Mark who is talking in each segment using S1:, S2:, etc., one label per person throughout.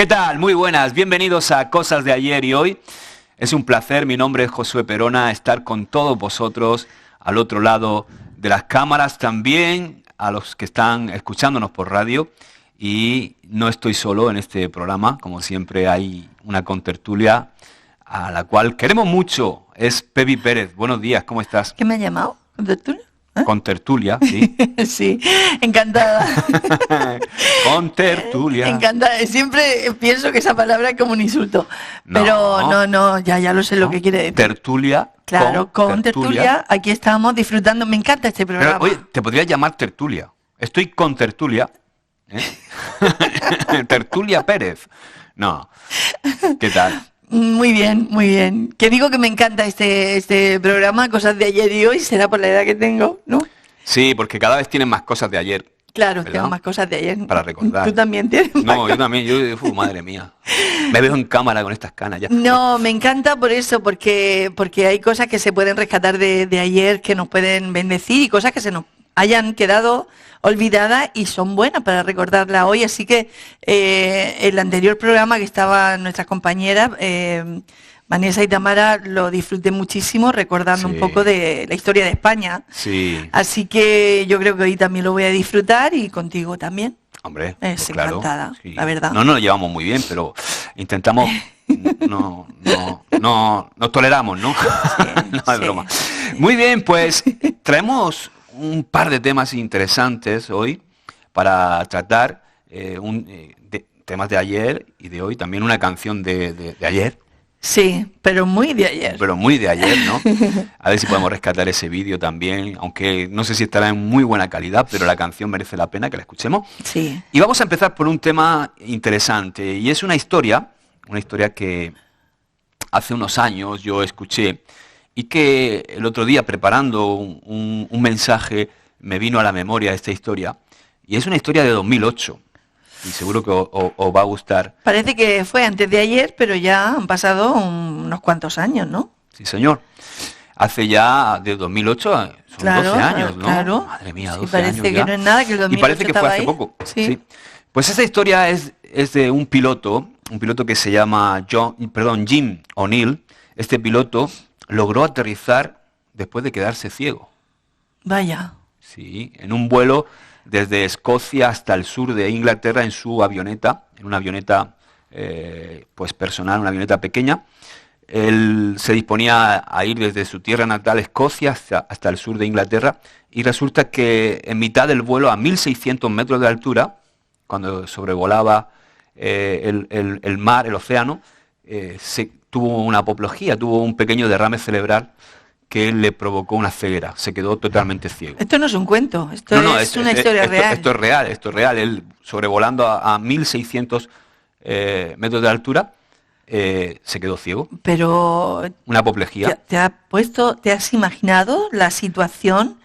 S1: ¿Qué tal? Muy buenas, bienvenidos a Cosas de Ayer y Hoy. Es un placer, mi nombre es Josué Perona, estar con todos vosotros al otro lado de las cámaras, también a los que están escuchándonos por radio. Y no estoy solo en este programa, como siempre hay una contertulia a la cual queremos mucho, es Pepi Pérez. Buenos días, ¿cómo estás?
S2: ¿Qué me ha llamado? ¿Contertulia? ¿Eh?
S1: Contertulia, sí.
S2: Sí, encantada.
S1: Contertulia.
S2: Encantada. Siempre pienso que esa palabra es como un insulto.
S1: No.
S2: Pero no, ya lo sé lo que quiere decir.
S1: Tertulia.
S2: Claro, con tertulia, aquí estamos disfrutando. Me encanta este programa.
S1: Pero, oye, te podrías llamar tertulia. Estoy con tertulia. Tertulia Pérez. No. ¿Qué tal?
S2: Muy bien, muy bien. Que digo que me encanta este programa, Cosas de Ayer y Hoy, será por la edad que tengo, ¿no?
S1: Sí, porque cada vez tienen más cosas de ayer.
S2: Claro,
S1: ¿verdad?
S2: tengo más cosas de ayer.
S1: Para recordar.
S2: Tú también tienes más
S1: No, yo también. Madre mía. Me veo en cámara con estas canas ya.
S2: No, me encanta por eso, porque hay cosas que se pueden rescatar de ayer, que nos pueden bendecir y cosas que se nos hayan quedado olvidadas y son buenas para recordarlas hoy. Así que el anterior programa que estaban nuestras compañeras, Vanessa y Tamara, lo disfruté muchísimo recordando un poco de la historia de España.
S1: Sí.
S2: Así que yo creo que hoy también lo voy a disfrutar y contigo también.
S1: Hombre, pues claro,
S2: encantada,
S1: sí.
S2: La verdad.
S1: No nos llevamos muy bien, pero intentamos, no nos toleramos, ¿no?
S2: Sí,
S1: No es broma. Muy bien, pues traemos un par de temas interesantes hoy para tratar, temas de ayer y de hoy, también una canción de ayer.
S2: Sí, pero muy de ayer.
S1: Pero muy de ayer, ¿no? A ver si podemos rescatar ese vídeo también, aunque no sé si estará en muy buena calidad, pero la canción merece la pena que la escuchemos.
S2: Sí.
S1: Y vamos a empezar por un tema interesante, y es una historia que hace unos años yo escuché, y que el otro día preparando un mensaje me vino a la memoria esta historia, y es una historia de 2008. Y seguro que os va a gustar.
S2: Parece que fue antes de ayer, pero ya han pasado unos cuantos años, ¿no?
S1: Sí, señor. Hace ya, de 2008, son
S2: claro,
S1: 12 años, ¿no?
S2: Claro.
S1: Madre mía, 12
S2: sí, parece
S1: años
S2: que
S1: ya.
S2: no es nada, que el 2008
S1: Y parece que fue hace
S2: ahí.
S1: poco.
S2: Sí.
S1: Pues esta historia es de un piloto que se llama Jim O'Neill. Este piloto logró aterrizar después de quedarse ciego.
S2: Vaya.
S1: Sí, en un vuelo desde Escocia hasta el sur de Inglaterra en su avioneta, en una avioneta pues personal, una avioneta pequeña. Él se disponía a ir desde su tierra natal, Escocia, hasta el sur de Inglaterra, y resulta que en mitad del vuelo, a 1.600 metros de altura, cuando sobrevolaba el mar, el océano, tuvo una apoplejía, tuvo un pequeño derrame cerebral que le provocó una ceguera, se quedó totalmente ciego.
S2: Esto no es un cuento, esto es una historia real.
S1: Esto es real. Él sobrevolando a 1.600 metros de altura, se quedó ciego.
S2: Pero
S1: una apoplejía.
S2: ¿Te has imaginado la situación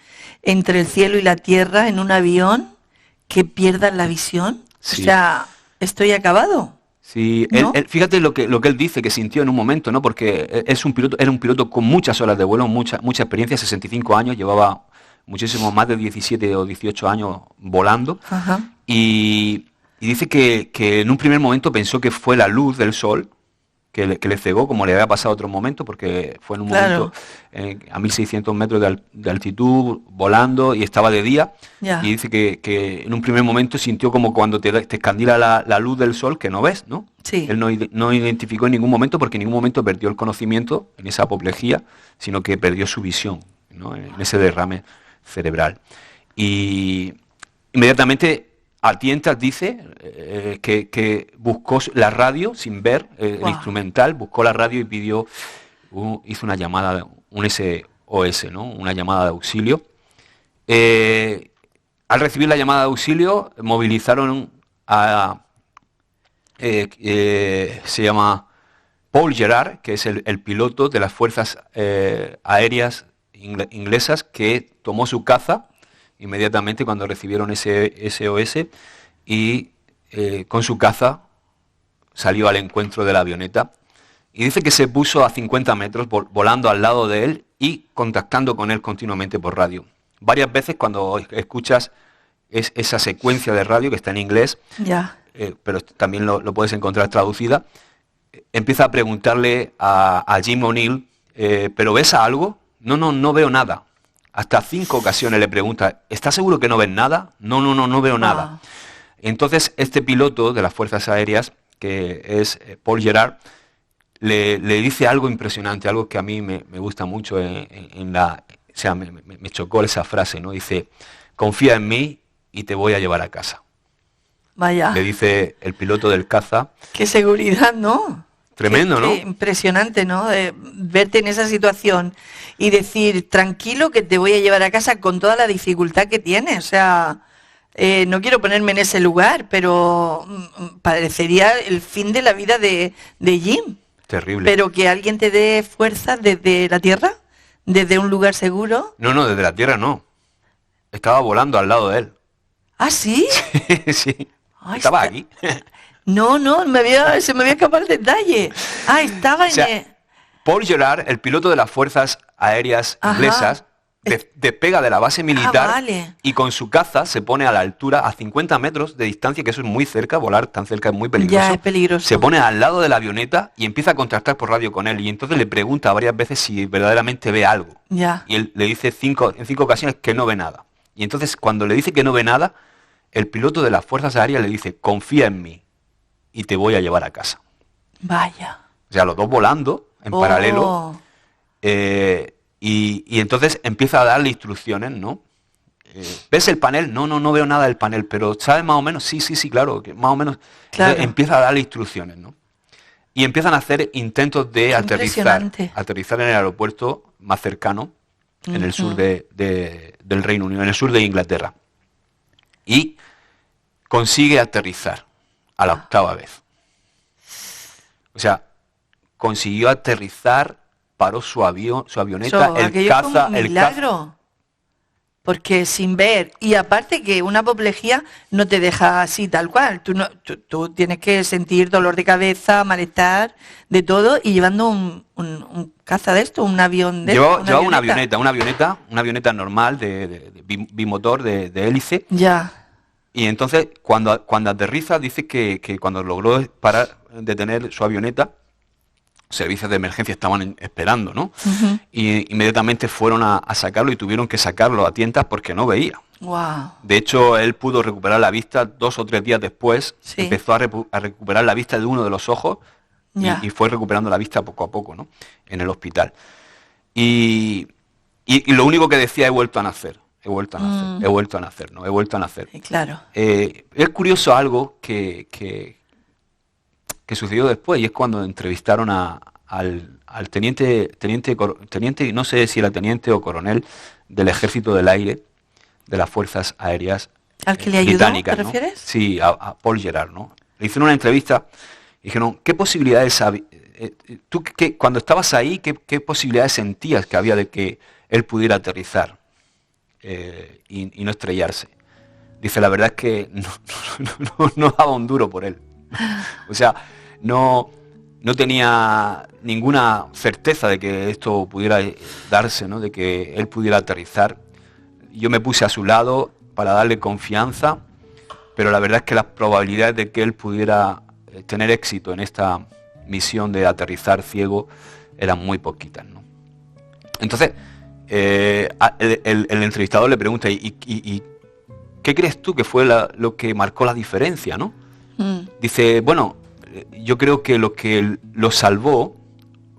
S2: entre el cielo y la tierra en un avión que pierdan la visión?
S1: Sí.
S2: O sea, estoy acabado.
S1: Sí,
S2: ¿no?
S1: él, fíjate lo que él dice que sintió en un momento, ¿no? Porque era un piloto con muchas horas de vuelo, mucha experiencia, 65 años, llevaba muchísimo más de 17 o 18 años volando.
S2: Ajá.
S1: Y dice que en un primer momento pensó que fue la luz del sol que le cegó, como le había pasado otro momento, porque fue en un momento a 1.600 metros de altitud, volando, y estaba de día.
S2: Ya.
S1: Y dice que en un primer momento sintió como cuando te escandila la luz del sol, que no ves, ¿no?
S2: Sí.
S1: Él no identificó en ningún momento, porque en ningún momento perdió el conocimiento en esa apoplejía, sino que perdió su visión, ¿no? En ese derrame cerebral. Y inmediatamente a tientas dice que buscó la radio sin ver el instrumental, buscó la radio y hizo una llamada, un SOS, ¿no? Una llamada de auxilio. Al recibir la llamada de auxilio, movilizaron se llama Paul Gerard, que es el piloto de las fuerzas aéreas inglesas, que tomó su caza inmediatamente cuando recibieron ese SOS y con su caza salió al encuentro de la avioneta y dice que se puso a 50 metros volando al lado de él y contactando con él continuamente por radio. Varias veces cuando escuchas esa secuencia de radio que está en inglés,
S2: Ya.
S1: pero también lo puedes encontrar traducida, empieza a preguntarle a Jim O'Neill, ¿pero ves algo? No veo nada. Hasta 5 ocasiones le pregunta, ¿estás seguro que no ves nada? No veo nada. Entonces este piloto de las Fuerzas Aéreas, que es Paul Gerard, le dice algo impresionante, algo que a mí me gusta mucho o sea, me chocó esa frase, ¿no? Dice, confía en mí y te voy a llevar a casa.
S2: Vaya.
S1: Le dice el piloto del caza.
S2: Qué seguridad, ¿no?
S1: Tremendo, ¿no?
S2: Qué impresionante, ¿no? Verte en esa situación y decir, tranquilo que te voy a llevar a casa con toda la dificultad que tiene. O sea, no quiero ponerme en ese lugar, pero parecería el fin de la vida de Jim.
S1: Terrible.
S2: Pero que alguien te dé fuerza desde la tierra, desde un lugar seguro.
S1: No, desde la tierra no. Estaba volando al lado de él.
S2: ¿Ah, sí?
S1: Sí.
S2: Ay,
S1: Estaba aquí.
S2: No, se me había escapado el detalle. Ah, estaba
S1: O sea, Paul Gerard, el piloto de las Fuerzas Aéreas inglesas, despega de la base militar
S2: vale.
S1: y con su caza se pone a la altura, a 50 metros de distancia, que eso es muy cerca, volar tan cerca es muy peligroso.
S2: Ya, es peligroso.
S1: Se pone al lado de la avioneta y empieza a contactar por radio con él. Y entonces le pregunta varias veces si verdaderamente ve algo.
S2: Ya.
S1: Y él le dice en 5 ocasiones que no ve nada. Y entonces cuando le dice que no ve nada, el piloto de las Fuerzas Aéreas le dice, confía en mí y te voy a llevar a casa.
S2: Vaya.
S1: O sea, los dos volando en paralelo. Y entonces empieza a darle instrucciones, ¿no? ¿Ves el panel? No veo nada del panel, pero ¿sabes más o menos? Sí, claro, que más o menos.
S2: Claro.
S1: Empieza a darle instrucciones, ¿no? Y empiezan a hacer intentos de aterrizar en el aeropuerto más cercano, en el sur del Reino Unido, en el sur de Inglaterra. Y consigue aterrizar a la 8ª vez. O sea, consiguió aterrizar, paró su avioneta, el caza,
S2: fue un milagro. Porque sin ver, y aparte que una apoplejía no te deja así tal cual, tú tienes que sentir dolor de cabeza, malestar, de todo, y llevando un caza de esto, un avión de esto.
S1: Llevaba una avioneta normal, de bimotor, de hélice.
S2: Ya.
S1: Y entonces, cuando aterriza, dice que cuando logró detener su avioneta, servicios de emergencia estaban esperando, ¿no?
S2: Uh-huh.
S1: Y inmediatamente fueron a sacarlo y tuvieron que sacarlo a tientas porque no veía.
S2: Wow.
S1: De hecho, él pudo recuperar la vista 2 o 3 días después. Sí. Empezó a recuperar la vista de uno de los ojos y fue recuperando la vista poco a poco, ¿no? En el hospital. Y lo único que decía, he vuelto a nacer. He vuelto a nacer.
S2: Claro.
S1: Es curioso algo que sucedió después, y es cuando entrevistaron al teniente, no sé si era teniente o coronel del Ejército del Aire, de las Fuerzas Aéreas
S2: ¿Al que le ayudó,
S1: británicas,
S2: te
S1: ¿no?
S2: refieres?
S1: Sí, a Paul Gerard, ¿no? Le hicieron una entrevista y dijeron, ¿qué posibilidades tú cuando estabas ahí, qué posibilidades sentías que había de que él pudiera aterrizar y no estrellarse? Dice, la verdad es que no daba un duro por él. O sea, no tenía ninguna certeza de que esto pudiera darse, ¿no? De que él pudiera aterrizar. Yo me puse a su lado para darle confianza, pero la verdad es que las probabilidades de que él pudiera tener éxito en esta misión de aterrizar ciego eran muy poquitas, ¿no? Entonces, el entrevistador le pregunta, ¿y qué crees tú que fue lo que marcó la diferencia, ¿no? Dice, bueno, yo creo que lo que lo salvó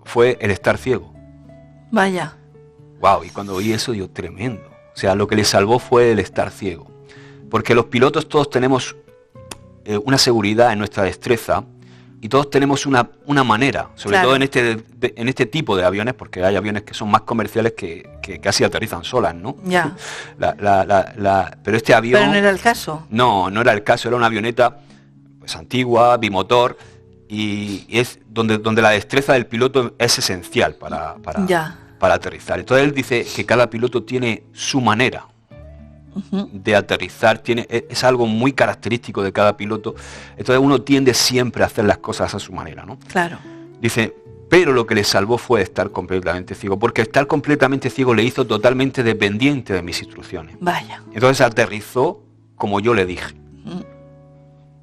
S1: fue el estar ciego.
S2: Vaya.
S1: Wow, y cuando oí eso, digo, tremendo. O sea, lo que le salvó fue el estar ciego. Porque los pilotos todos tenemos una seguridad en nuestra destreza y todos tenemos una manera, sobre todo en este tipo de aviones, porque hay aviones que son más comerciales que casi aterrizan solas, ¿no?
S2: Ya.
S1: Pero este avión...
S2: Pero no era el caso.
S1: No era el caso, era una avioneta pues antigua, bimotor, y es donde la destreza del piloto es esencial para aterrizar. Entonces él dice que cada piloto tiene su manera de aterrizar, es algo muy característico de cada piloto. Entonces uno tiende siempre a hacer las cosas a su manera, ¿no?
S2: Claro.
S1: Dice, pero lo que le salvó fue estar completamente ciego, porque estar completamente ciego le hizo totalmente dependiente de mis instrucciones.
S2: Vaya.
S1: Entonces aterrizó como yo le dije.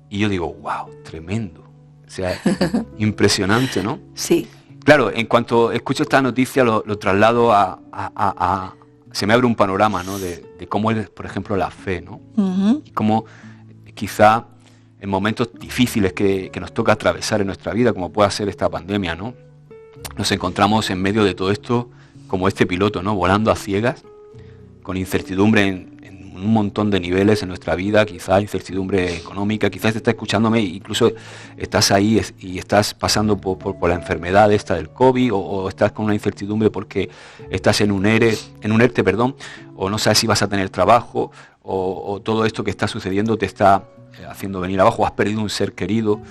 S1: Y yo digo, wow, tremendo. O sea, impresionante, ¿no?
S2: Sí.
S1: Claro, en cuanto escucho esta noticia lo traslado se me abre un panorama, ¿no? De cómo es, por ejemplo, la fe, ¿no?
S2: Ujú.
S1: Y cómo quizá en momentos difíciles que nos toca atravesar en nuestra vida, como pueda ser esta pandemia, ¿no? Nos encontramos en medio de todo esto como este piloto, ¿no? Volando a ciegas, con incertidumbre en un montón de niveles en nuestra vida, quizá incertidumbre económica, quizás estás escuchándome, incluso estás ahí y estás pasando por la enfermedad esta del COVID, o estás con una incertidumbre porque estás en un ERTE, o no sabes si vas a tener trabajo, o todo esto que está sucediendo te está haciendo venir abajo, o has perdido un ser querido.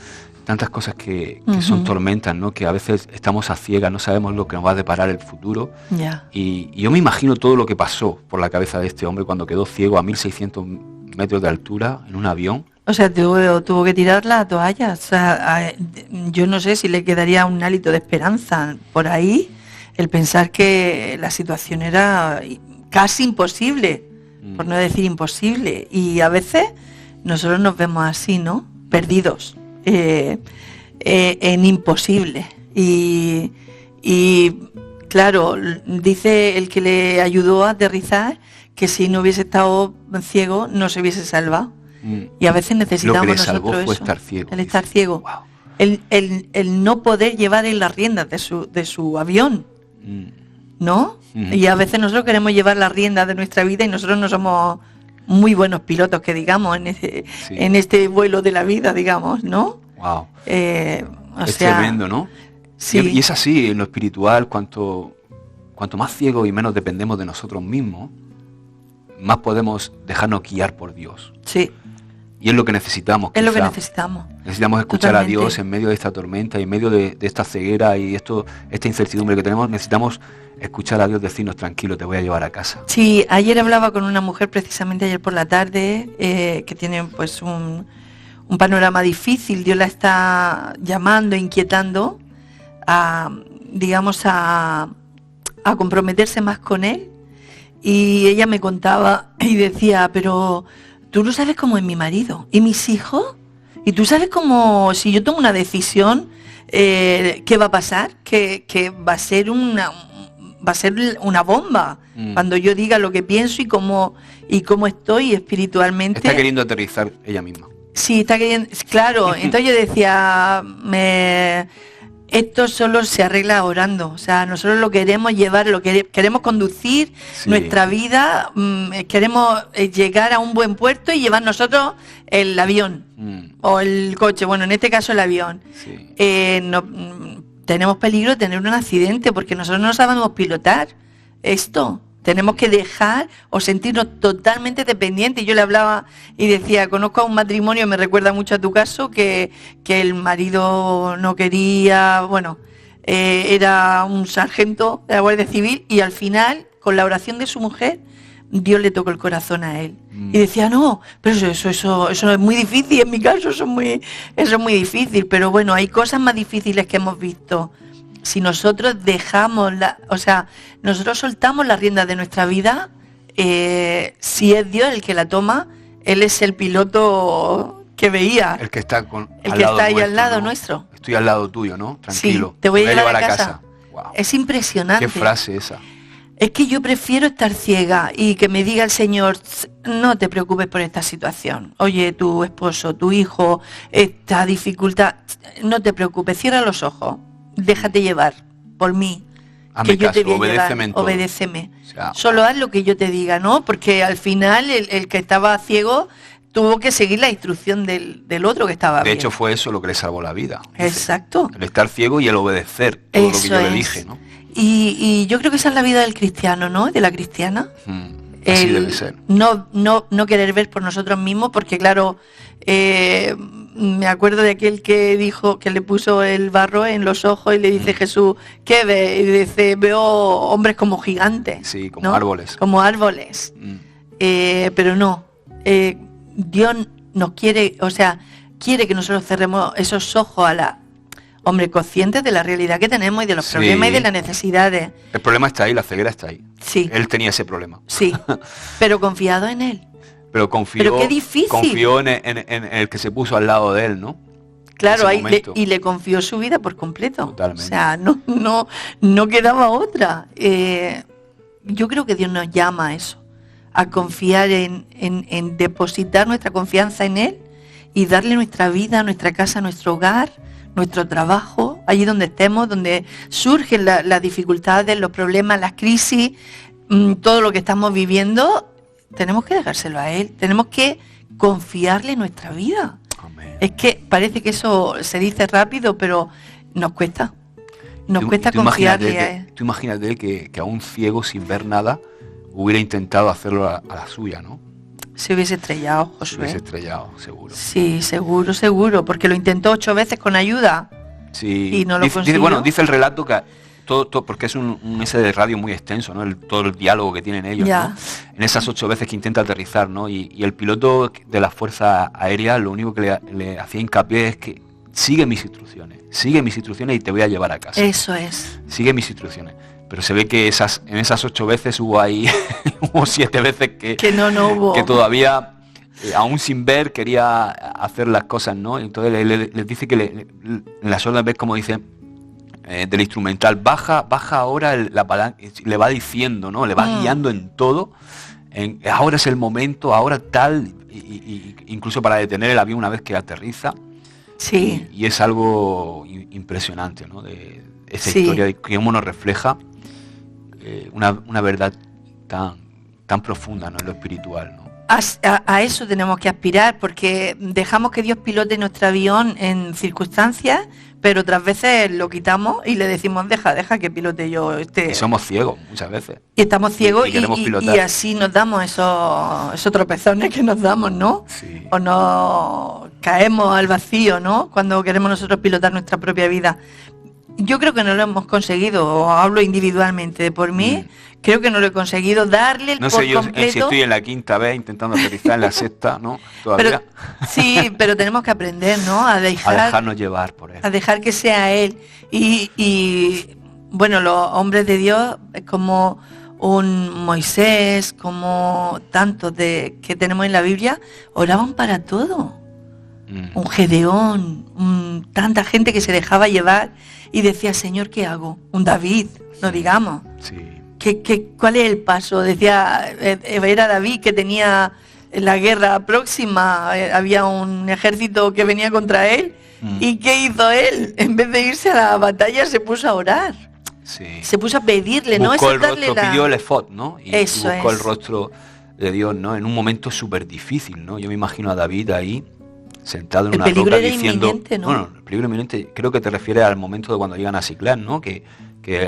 S1: Tantas cosas que son tormentas, ¿no? Que a veces estamos a ciegas, no sabemos lo que nos va a deparar el futuro.
S2: Ya.
S1: Y yo me imagino todo lo que pasó por la cabeza de este hombre cuando quedó ciego a 1.600 metros de altura en un avión.
S2: O sea, tuvo que tirar la toalla. O sea, yo no sé si le quedaría un hálito de esperanza por ahí, el pensar que la situación era casi imposible, por no decir imposible. Y a veces nosotros nos vemos así, ¿no? Perdidos. En imposible. Y claro, dice el que le ayudó a aterrizar que si no hubiese estado ciego no se hubiese salvado. Y a veces necesitamos
S1: lo que le
S2: nosotros
S1: salvó fue
S2: eso,
S1: estar ciego,
S2: el estar ciego.
S1: Wow.
S2: El no poder llevar en las riendas de su avión, ¿no? Y a veces nosotros queremos llevar las riendas de nuestra vida y nosotros no somos muy buenos pilotos, que digamos, en este vuelo de la vida, digamos, ¿no?
S1: Wow.
S2: Es
S1: tremendo, ¿no?
S2: Sí.
S1: Y es así, en lo espiritual, cuanto más ciegos y menos dependemos de nosotros mismos, más podemos dejarnos guiar por Dios.
S2: Sí.
S1: Y es lo que necesitamos.
S2: Es lo que
S1: quizá.
S2: necesitamos.
S1: Necesitamos escuchar
S2: Totalmente.
S1: a Dios en medio de esta tormenta y en medio de esta ceguera y esta incertidumbre que tenemos. Necesitamos escuchar a Dios decirnos, tranquilo, te voy a llevar a casa.
S2: Sí, ayer hablaba con una mujer, precisamente ayer por la tarde, que tiene pues un panorama difícil. Dios la está llamando, inquietando a comprometerse más con Él. Y ella me contaba y decía, pero tú no sabes cómo es mi marido y mis hijos, y tú sabes cómo, si yo tomo una decisión, ¿qué va a pasar? Que va a ser una bomba cuando yo diga lo que pienso y cómo estoy espiritualmente.
S1: Está queriendo aterrizar ella misma.
S2: Sí, está queriendo, claro. Entonces yo decía, esto solo se arregla orando. O sea, nosotros lo queremos llevar, queremos conducir nuestra vida, queremos llegar a un buen puerto y llevar nosotros el avión o el coche. Bueno, en este caso el avión.
S1: Sí.
S2: Tenemos peligro de tener un accidente porque nosotros no sabemos pilotar esto. Tenemos que dejar o sentirnos totalmente dependientes. Yo le hablaba y decía, conozco a un matrimonio, me recuerda mucho a tu caso, que el marido no quería, era un sargento de la Guardia Civil y al final, con la oración de su mujer, Dios le tocó el corazón a él. Y decía, no, pero eso es muy difícil, en mi caso eso es muy difícil, pero bueno, hay cosas más difíciles que hemos visto. Si nosotros nosotros soltamos las riendas de nuestra vida, si es Dios el que la toma, Él es el piloto que veía.
S1: El que está
S2: ahí al lado nuestro.
S1: Estoy al lado tuyo, ¿no? Tranquilo.
S2: Sí, te voy a llevar a casa.
S1: Wow.
S2: Es impresionante.
S1: ¿Qué frase esa?
S2: Es que yo prefiero estar ciega y que me diga el Señor, no te preocupes por esta situación. Oye, tu esposo, tu hijo, esta dificultad, no te preocupes, cierra los ojos. Déjate llevar por mí, que yo te voy a llevar, obedéceme.
S1: O sea,
S2: solo haz lo que yo te diga, ¿no? Porque al final el que estaba ciego tuvo que seguir la instrucción del otro que estaba bien.
S1: De hecho fue eso lo que le salvó la vida.
S2: Exacto.
S1: El estar ciego y el obedecer todo lo que yo le dije, ¿no?
S2: Y yo creo que esa es la vida del cristiano, ¿no? De la cristiana.
S1: Así debe ser.
S2: No querer ver por nosotros mismos, porque claro, me acuerdo de aquel que dijo, que le puso el barro en los ojos y le dice Jesús, ¿qué ve? Y dice, veo hombres como gigantes.
S1: Sí, como
S2: ¿no?
S1: árboles.
S2: Como árboles. Pero no, Dios nos quiere, quiere que nosotros cerremos esos ojos conscientes de la realidad que tenemos y de los problemas y de las necesidades.
S1: El problema está ahí, la ceguera está ahí.
S2: Sí.
S1: Él tenía ese problema.
S2: Sí, pero confiado en Él.
S1: pero
S2: Pero qué difícil.
S1: confió en el que se puso al lado de él, ¿no?
S2: Claro,
S1: En ese momento.
S2: y le confió su vida por completo.
S1: Totalmente.
S2: O sea, no quedaba otra. Yo creo que Dios nos llama a eso, a confiar en depositar nuestra confianza en Él y darle nuestra vida, nuestra casa, nuestro hogar, nuestro trabajo, allí donde estemos, donde surgen las dificultades, los problemas, las crisis, todo lo que estamos viviendo, tenemos que dejárselo a Él, tenemos que confiarle nuestra vida.
S1: Amén.
S2: Es que parece que eso se dice rápido, pero nos cuesta. Nos cuesta confiarle a Él.
S1: Tú imagínate que a un ciego sin ver nada hubiera intentado hacerlo a la suya, ¿no?
S2: Se hubiese estrellado,
S1: Se
S2: Josué.
S1: hubiese estrellado, seguro.
S2: Sí, seguro, porque lo intentó 8 veces con ayuda.
S1: Sí.
S2: Y no lo consiguió.
S1: Bueno, dice el relato que todo porque es un ese de radio muy extenso, ¿no? Todo el diálogo que tienen ellos,
S2: Ya.
S1: ¿no? En esas 8 veces que intenta aterrizar, ¿no? Y el piloto de la Fuerza Aérea lo único que le hacía hincapié es que sigue mis instrucciones y te voy a llevar a casa.
S2: Eso es.
S1: Sigue mis instrucciones. Pero se ve que en esas 8 veces hubo 7 veces
S2: Que no hubo.
S1: que todavía, aún sin ver, quería hacer las cosas, ¿no? Entonces les dice que en las órdenes ves como dice del instrumental, baja ahora la palanca, le va diciendo, ¿no? Le va guiando en todo. Ahora es el momento, ahora tal, y incluso para detener el avión una vez que aterriza.
S2: Sí.
S1: Y es algo impresionante, ¿no? De esa
S2: Sí.
S1: historia de cómo nos refleja una verdad tan profunda, ¿no? En lo espiritual, ¿no?
S2: A eso tenemos que aspirar, porque dejamos que Dios pilote nuestro avión en circunstancias, pero otras veces lo quitamos y le decimos, deja que pilote yo este.
S1: Y somos ciegos muchas veces.
S2: Y estamos ciegos
S1: y queremos pilotar.
S2: y así nos damos esos tropezones que nos damos, ¿no?
S1: Sí.
S2: O nos caemos al vacío, ¿no? Cuando queremos nosotros pilotar nuestra propia vida. Yo creo que no lo hemos conseguido, o hablo individualmente por mí, creo que no lo he conseguido darle el
S1: No
S2: por
S1: sé yo
S2: completo.
S1: si estoy en la 5ª vez intentando aterrizar en la 6ª, ¿no? Todavía.
S2: Sí, pero tenemos que aprender, ¿no? A
S1: A dejarnos llevar por él.
S2: a dejar que sea Él. Y bueno, los hombres de Dios, como un Moisés, como tantos que tenemos en la Biblia, oraban para todo. Un Gedeón, tanta gente que se dejaba llevar y decía, Señor, ¿qué hago? Un David, no digamos.
S1: Sí.
S2: ¿Cuál es el paso? Decía, era David que tenía la guerra próxima, había un ejército que venía contra él. ¿Y qué hizo él? En vez de irse a la batalla, se puso a orar.
S1: Sí.
S2: Se puso a pedirle, ¿no?
S1: Buscó
S2: Eso
S1: el
S2: es darle
S1: rostro, pidió el efod, ¿no? Y
S2: Eso
S1: buscó
S2: es.
S1: el rostro de Dios, ¿no? En un momento súper difícil, ¿no? Yo me imagino a David ahí, sentado en
S2: El
S1: una
S2: peligro
S1: roca
S2: era
S1: diciendo...
S2: inminente, ¿no?
S1: Bueno, el peligro inminente, creo que te refieres al momento de cuando llegan a Siclán, ¿no? Que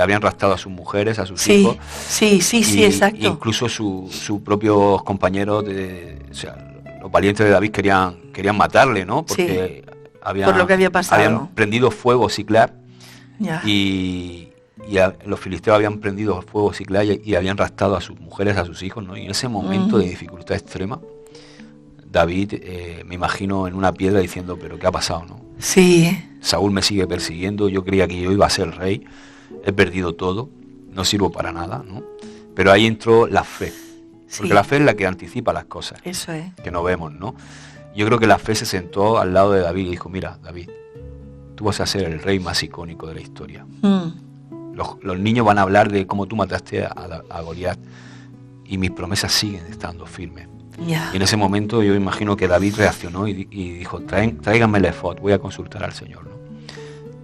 S1: habían raptado a sus mujeres, a sus hijos.
S2: Sí, exacto.
S1: Incluso sus propios compañeros, o sea, los valientes de David querían matarle, ¿no? Porque
S2: por lo que había pasado.
S1: habían prendido fuego Siclán
S2: Ya.
S1: y los filisteos habían prendido fuego Siclán y habían raptado a sus mujeres, a sus hijos, ¿no? Y en ese momento de dificultad extrema, David, me imagino en una piedra diciendo, pero ¿qué ha pasado, no?
S2: Sí.
S1: Saúl me sigue persiguiendo, yo creía que yo iba a ser rey, he perdido todo, no sirvo para nada, ¿no? Pero ahí entró la fe, porque
S2: Sí.
S1: la fe es la que anticipa las cosas,
S2: Eso es.
S1: que no vemos, ¿no? Yo creo que la fe se sentó al lado de David y dijo, mira, David, tú vas a ser el rey más icónico de la historia. Los niños van a hablar de cómo tú mataste a Goliat y mis promesas siguen estando firmes.
S2: Ya.
S1: Y en ese momento yo imagino que David reaccionó y dijo, tráiganme el efod, voy a consultar al Señor, ¿no?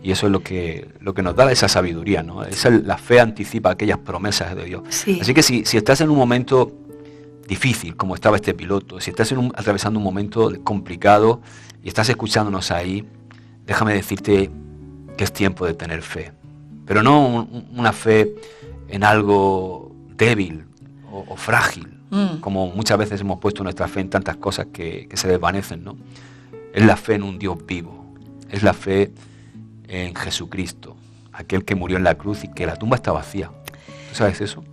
S1: Y eso es lo que nos da esa sabiduría, ¿no? La fe anticipa aquellas promesas de Dios.
S2: Sí.
S1: Así que si estás en un momento difícil, como estaba este piloto, si estás atravesando un momento complicado y estás escuchándonos ahí, déjame decirte que es tiempo de tener fe. Pero no una fe en algo débil o frágil, como muchas veces hemos puesto nuestra fe en tantas cosas que se desvanecen, ¿no? Es la fe en un Dios vivo, es la fe en Jesucristo, aquel que murió en la cruz y que la tumba está vacía. ¿Tú sabes eso?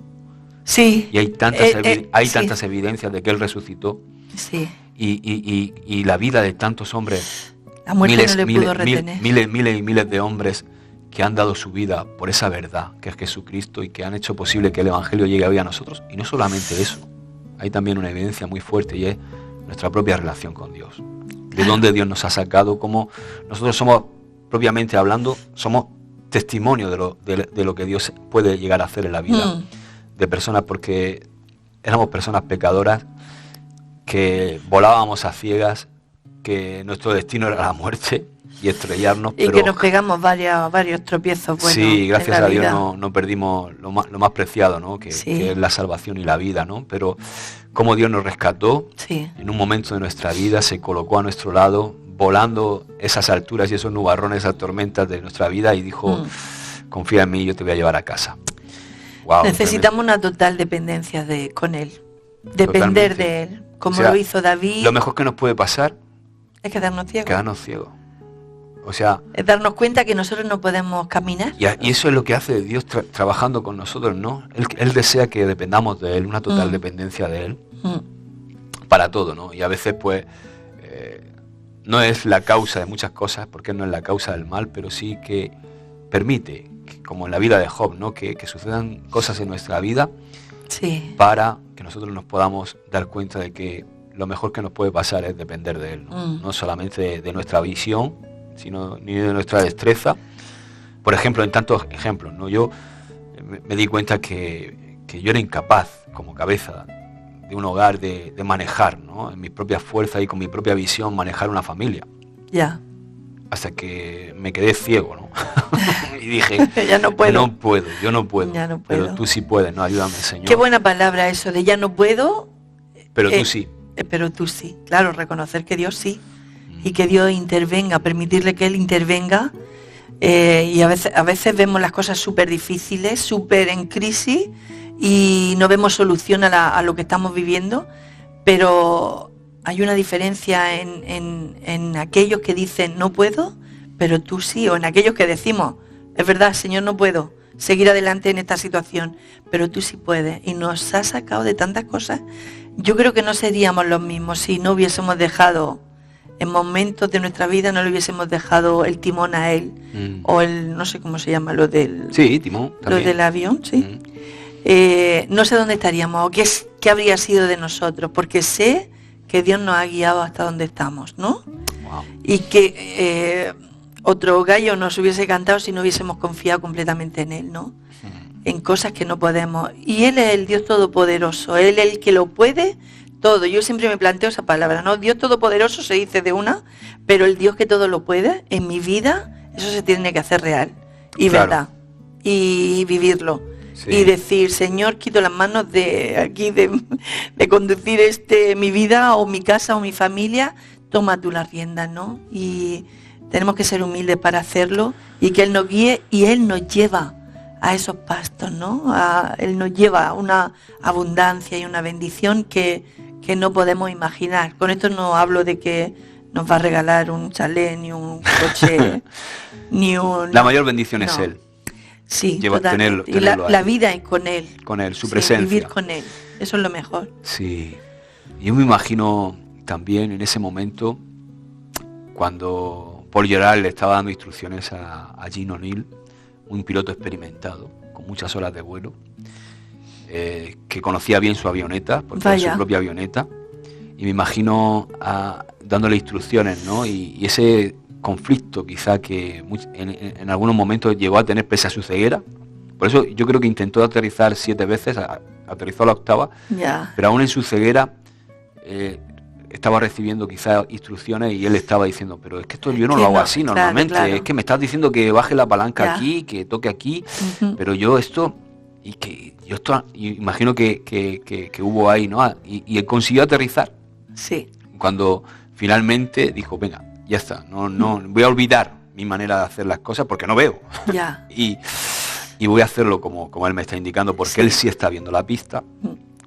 S2: Sí.
S1: Y hay
S2: Sí.
S1: tantas evidencias de que Él resucitó
S2: Sí.
S1: y la vida de tantos hombres,
S2: La muerte no le pudo retener.
S1: miles y miles de hombres que han dado su vida por esa verdad que es Jesucristo y que han hecho posible que el Evangelio llegue hoy a nosotros. Y no solamente eso, hay también una evidencia muy fuerte y es nuestra propia relación con Dios. De dónde Dios nos ha sacado, cómo nosotros somos, propiamente hablando, somos testimonio de lo que Dios puede llegar a hacer en la vida de personas, porque éramos personas pecadoras que volábamos a ciegas, que nuestro destino era la muerte y estrellarnos.
S2: Y que nos pegamos varios tropiezos buenos.
S1: Sí, gracias
S2: en la
S1: a Dios
S2: vida.
S1: no perdimos lo más preciado, ¿no? Que es la salvación y la vida, ¿no? Pero cómo Dios nos rescató en un momento de nuestra vida, se colocó a nuestro lado, volando esas alturas y esos nubarrones, esas tormentas de nuestra vida, y dijo, confía en mí, yo te voy a llevar a casa. Wow,
S2: necesitamos una total dependencia con Él, depender de Él, como lo hizo David.
S1: Lo mejor que nos puede pasar
S2: es quedarnos ciegos.
S1: O sea,
S2: es darnos cuenta que nosotros no podemos caminar.
S1: Y eso es lo que hace Dios trabajando con nosotros, ¿no? Él desea que dependamos de Él, una total dependencia de Él, para todo, ¿no? Y a veces, pues, no es la causa de muchas cosas, porque Él no es la causa del mal, pero sí que permite, como en la vida de Job, ¿no? Que sucedan cosas en nuestra vida para que nosotros nos podamos dar cuenta de que lo mejor que nos puede pasar es depender de Él, ¿no? No solamente de nuestra visión, sino ni de nuestra destreza. Por ejemplo, en tantos ejemplos, ¿no? Yo me di cuenta que yo era incapaz, como cabeza de un hogar, de manejar, ¿no? En mis propias fuerzas y con mi propia visión, manejar una familia.
S2: Ya.
S1: Hasta que me quedé ciego, ¿no? Y dije,
S2: ya no puedo.
S1: Yo no puedo.
S2: Ya no puedo.
S1: Pero tú sí puedes, ¿no? Ayúdame, Señor.
S2: Qué buena palabra eso de ya no puedo.
S1: Pero tú sí.
S2: Pero tú sí. Claro, reconocer que Dios sí. Y que Dios intervenga, permitirle que Él intervenga. Y a veces vemos las cosas súper difíciles, súper en crisis, y no vemos solución a lo que estamos viviendo, pero hay una diferencia en aquellos que dicen no puedo, pero tú sí, o en aquellos que decimos, es verdad, Señor, no puedo seguir adelante en esta situación, pero tú sí puedes, y nos has sacado de tantas cosas. Yo creo que no seríamos los mismos si no hubiésemos dejado, en momentos de nuestra vida, no le hubiésemos dejado el timón a Él, o el, no sé cómo se llama, lo del...
S1: Sí, timón, también.
S2: Lo del avión, sí. No sé dónde estaríamos, o qué habría sido de nosotros, porque sé que Dios nos ha guiado hasta donde estamos, ¿no?
S1: Wow.
S2: Y que otro gallo nos hubiese cantado si no hubiésemos confiado completamente en Él, ¿no? En cosas que no podemos. Y Él es el Dios Todopoderoso, Él es el que lo puede todo. Yo siempre me planteo esa palabra, ¿no? Dios Todopoderoso se dice de una, pero el Dios que todo lo puede, en mi vida, eso se tiene que hacer real y verdad, y vivirlo. Sí. Y decir, Señor, quito las manos de aquí, de conducir mi vida o mi casa o mi familia, toma tú las riendas, ¿no? Y tenemos que ser humildes para hacerlo, y que Él nos guíe, y Él nos lleva a esos pastos, ¿no? Él nos lleva a una abundancia y una bendición que no podemos imaginar. Con esto no hablo de que nos va a regalar un chalet, ni un coche, ni un...
S1: La mayor bendición es Él.
S2: Sí, totalmente. Y la vida es con Él.
S1: Con Él, su presencia.
S2: Vivir con Él, eso es lo mejor.
S1: Sí. Yo me imagino también en ese momento, cuando Paul Gerard le estaba dando instrucciones a Jean O'Neill, un piloto experimentado, con muchas horas de vuelo, que conocía bien su avioneta, porque era su propia avioneta, y me imagino dándole instrucciones, ¿no? Y ese conflicto quizá que en algunos momentos llegó a tener pese a su ceguera. Por eso yo creo que intentó aterrizar 7 veces, aterrizó a la 8ª, pero aún en su ceguera estaba recibiendo quizás instrucciones, y él estaba diciendo, pero es que esto yo no lo hago así normalmente, claro. Es que me estás diciendo que baje la palanca aquí, que toque aquí, pero yo esto, imagino que hubo ahí, ¿no? Y él consiguió aterrizar.
S2: Sí.
S1: Cuando finalmente dijo, venga, ya está, no voy a olvidar mi manera de hacer las cosas porque no veo.
S2: Ya.
S1: y voy a hacerlo como él me está indicando, porque él sí está viendo la pista,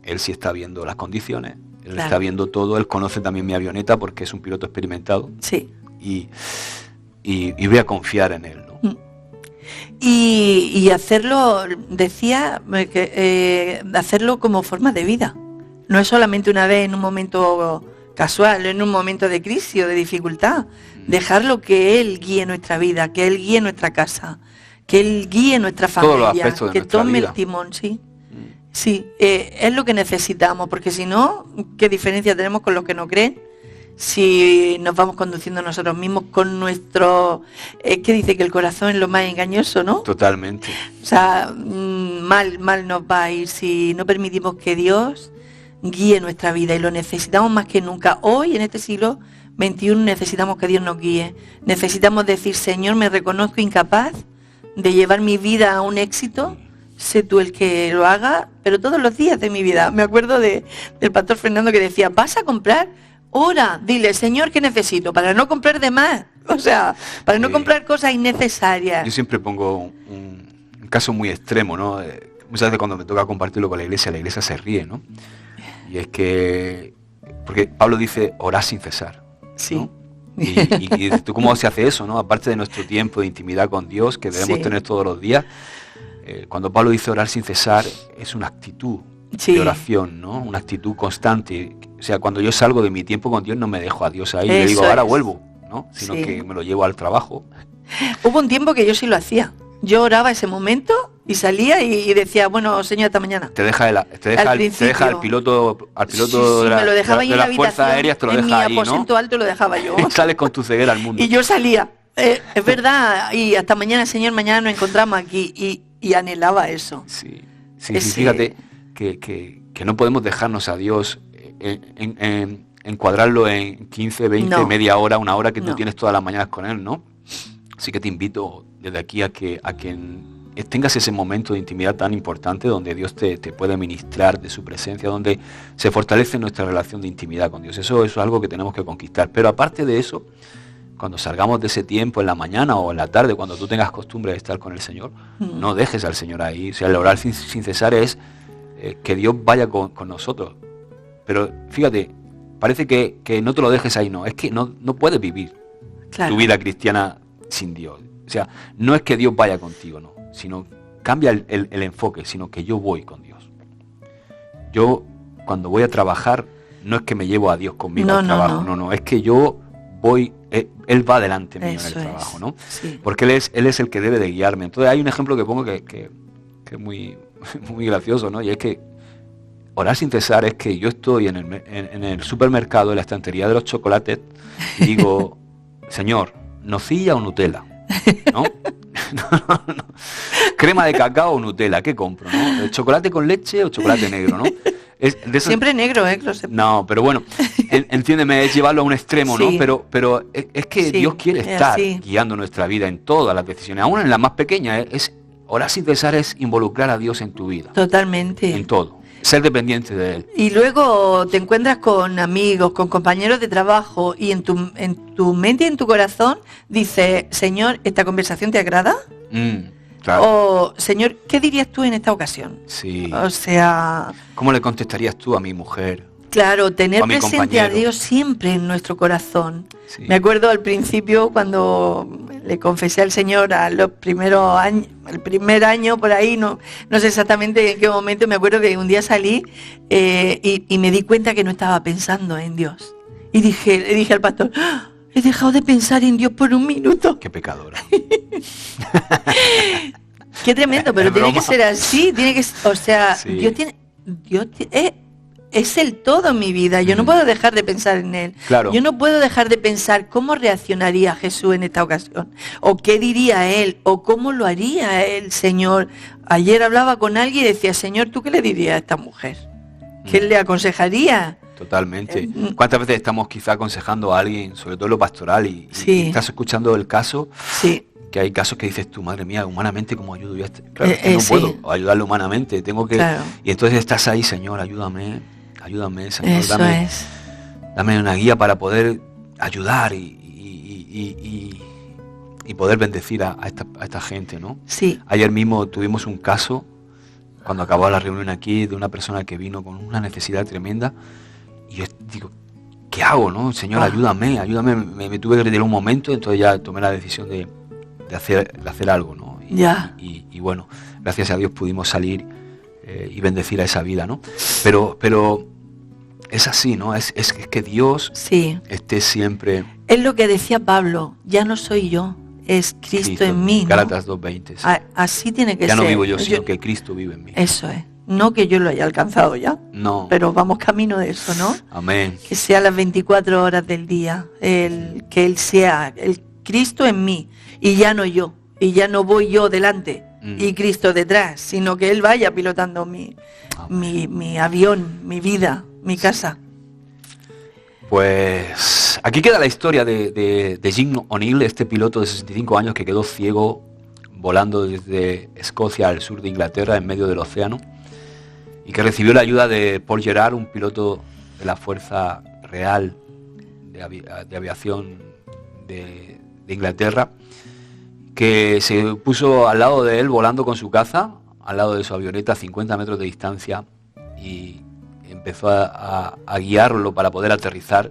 S1: él sí está viendo las condiciones. Él está viendo todo, él conoce también mi avioneta porque es un piloto experimentado.
S2: Sí.
S1: Y voy a confiar en él, ¿no?
S2: Y hacerlo, decía, hacerlo como forma de vida. No es solamente una vez en un momento casual, en un momento de crisis o de dificultad. Dejarlo que Él guíe nuestra vida, que Él guíe nuestra casa, que Él guíe nuestra familia, que tome el timón, sí. Sí, es lo que necesitamos, porque si no, ¿qué diferencia tenemos con los que no creen? Si nos vamos conduciendo nosotros mismos con nuestro... que dice que el corazón es lo más engañoso, ¿no?
S1: Totalmente.
S2: O sea, mal nos va a ir si no permitimos que Dios guíe nuestra vida, y lo necesitamos más que nunca. Hoy, en este siglo XXI, necesitamos que Dios nos guíe. Necesitamos decir: Señor, me reconozco incapaz de llevar mi vida a un éxito. Sé tú el que lo haga, pero todos los días de mi vida. Me acuerdo del pastor Fernando que decía: vas a comprar, ora, dile: Señor, ¿qué necesito? Para no comprar de más. O sea, para no comprar cosas innecesarias.
S1: Yo siempre pongo un caso muy extremo, ¿no? Muchas veces cuando me toca compartirlo con la iglesia se ríe, ¿no? Y es que, porque Pablo dice: orad sin cesar.
S2: Sí.
S1: ¿no? Y tú, ¿cómo se hace eso, no? Aparte de nuestro tiempo de intimidad con Dios, que debemos tener todos los días, cuando Pablo dice orar sin cesar, es una actitud de oración, ¿no? Una actitud constante. O sea, cuando yo salgo de mi tiempo con Dios, no me dejo a Dios ahí, le digo, ahora vuelvo, ¿no? Sino que me lo llevo al trabajo.
S2: Hubo un tiempo que yo sí lo hacía. Yo oraba ese momento y salía y decía: bueno, Señor, hasta mañana.
S1: Te deja al piloto
S2: sí, me lo dejaba
S1: de las fuerzas aéreas, te lo deja ahí,
S2: en mi aposento alto lo dejaba yo.
S1: Y sales con tu ceguera al mundo.
S2: Y yo salía. Es verdad, y hasta mañana, Señor, mañana nos encontramos aquí, y anhelaba eso.
S1: Sí, fíjate que no podemos dejarnos a Dios encuadrarlo en 15, 20, media hora, una hora que tú tienes todas las mañanas con Él, ¿no? Así que te invito desde aquí a que tengas ese momento de intimidad tan importante donde Dios te puede ministrar de su presencia, donde se fortalece nuestra relación de intimidad con Dios. Eso es algo que tenemos que conquistar. Pero aparte de eso, cuando salgamos de ese tiempo en la mañana o en la tarde, cuando tú tengas costumbre de estar con el Señor, no dejes al Señor ahí. O sea, el orar sin cesar es que Dios vaya con nosotros. Pero fíjate, parece que no te lo dejes ahí, no. Es que no puedes vivir tu vida cristiana sin Dios. O sea, no es que Dios vaya contigo, no, sino cambia el enfoque, sino que yo voy con Dios. Yo, cuando voy a trabajar, no es que me llevo a Dios conmigo al trabajo, no, es que yo voy, Él va delante mío en el trabajo, ¿no? Sí. Porque Él es el que debe de guiarme. Entonces hay un ejemplo que pongo que es muy, muy gracioso, ¿no? Y es que orar sin cesar es que yo estoy en el supermercado, en la estantería de los chocolates, y digo: Señor, ¿nocilla o Nutella? ¿No? No. Crema de cacao o Nutella, ¿qué compro? ¿No? ¿Chocolate con leche o chocolate negro? ¿No?
S2: Siempre negro,
S1: No, pero bueno, entiéndeme, es llevarlo a un extremo, ¿no? Pero es que Dios quiere estar guiando nuestra vida en todas las decisiones, aún en las más pequeñas. Orar sin cesar es involucrar a Dios en tu vida.
S2: Totalmente.
S1: En todo. Ser dependiente de Él.
S2: Y luego te encuentras con amigos, con compañeros de trabajo, y en tu mente y en tu corazón dices: Señor, ¿esta conversación te agrada?
S1: Claro.
S2: O, Señor, ¿qué dirías tú en esta ocasión?
S1: Sí.
S2: O sea...
S1: ¿Cómo le contestarías tú a mi mujer?
S2: Claro, tener presente a Dios siempre en nuestro corazón. Sí. Me acuerdo al principio, cuando le confesé al Señor a los primeros años, el primer año por ahí, no sé exactamente en qué momento, me acuerdo que un día salí y me di cuenta que no estaba pensando en Dios. Y le dije al pastor: ¡Ah! He dejado de pensar en Dios por un minuto.
S1: Qué pecadora.
S2: Qué tremendo, pero tiene que ser así, o sea, sí. Dios es el todo en mi vida. Yo no puedo dejar de pensar en Él.
S1: Claro.
S2: Yo no puedo dejar de pensar cómo reaccionaría Jesús en esta ocasión, o qué diría Él, o cómo lo haría el Señor. Ayer hablaba con alguien y decía: Señor, ¿tú qué le dirías a esta mujer? ¿Qué le aconsejaría?
S1: Totalmente. ¿Cuántas veces estamos quizá aconsejando a alguien, sobre todo en lo pastoral, y estás escuchando el caso?
S2: Sí.
S1: Que hay casos que dices tú: madre mía, humanamente, ¿cómo ayudo yo a este? Claro, no puedo ayudarle humanamente, tengo que... Claro. Y entonces estás ahí: Señor, ayúdame, Señor, dame una guía para poder ayudar y poder bendecir a esta gente, ¿no?
S2: Sí.
S1: Ayer mismo tuvimos un caso, cuando acabó la reunión aquí, de una persona que vino con una necesidad tremenda, y yo digo: ¿qué hago, no? Señor, ayúdame, me tuve que retirar un momento, entonces ya tomé la decisión de hacer algo, ¿no? Y bueno, gracias a Dios pudimos salir y bendecir a esa vida, ¿no? Pero es así, ¿no? Es que Dios esté siempre...
S2: Es lo que decía Pablo: ya no soy yo, es Cristo en mí, ¿no?
S1: Gálatas 2:20. Sí.
S2: Así tiene que ser.
S1: Ya no vivo yo, sino que Cristo vive en mí.
S2: Eso es. No que yo lo haya alcanzado ya,
S1: No.
S2: pero vamos camino de eso, ¿no?
S1: Amén.
S2: Que sea las 24 horas del día, que Él sea el Cristo en mí y ya no yo, y ya no voy yo delante y Cristo detrás, sino que Él vaya pilotando mi avión, mi vida, mi casa.
S1: Pues aquí queda la historia de Jim O'Neill, este piloto de 65 años que quedó ciego volando desde Escocia al sur de Inglaterra en medio del océano y que recibió la ayuda de Paul Gerard, un piloto de la Fuerza Real de Aviación de Inglaterra, que se puso al lado de él volando con su caza, al lado de su avioneta a 50 metros de distancia, y empezó a guiarlo para poder aterrizar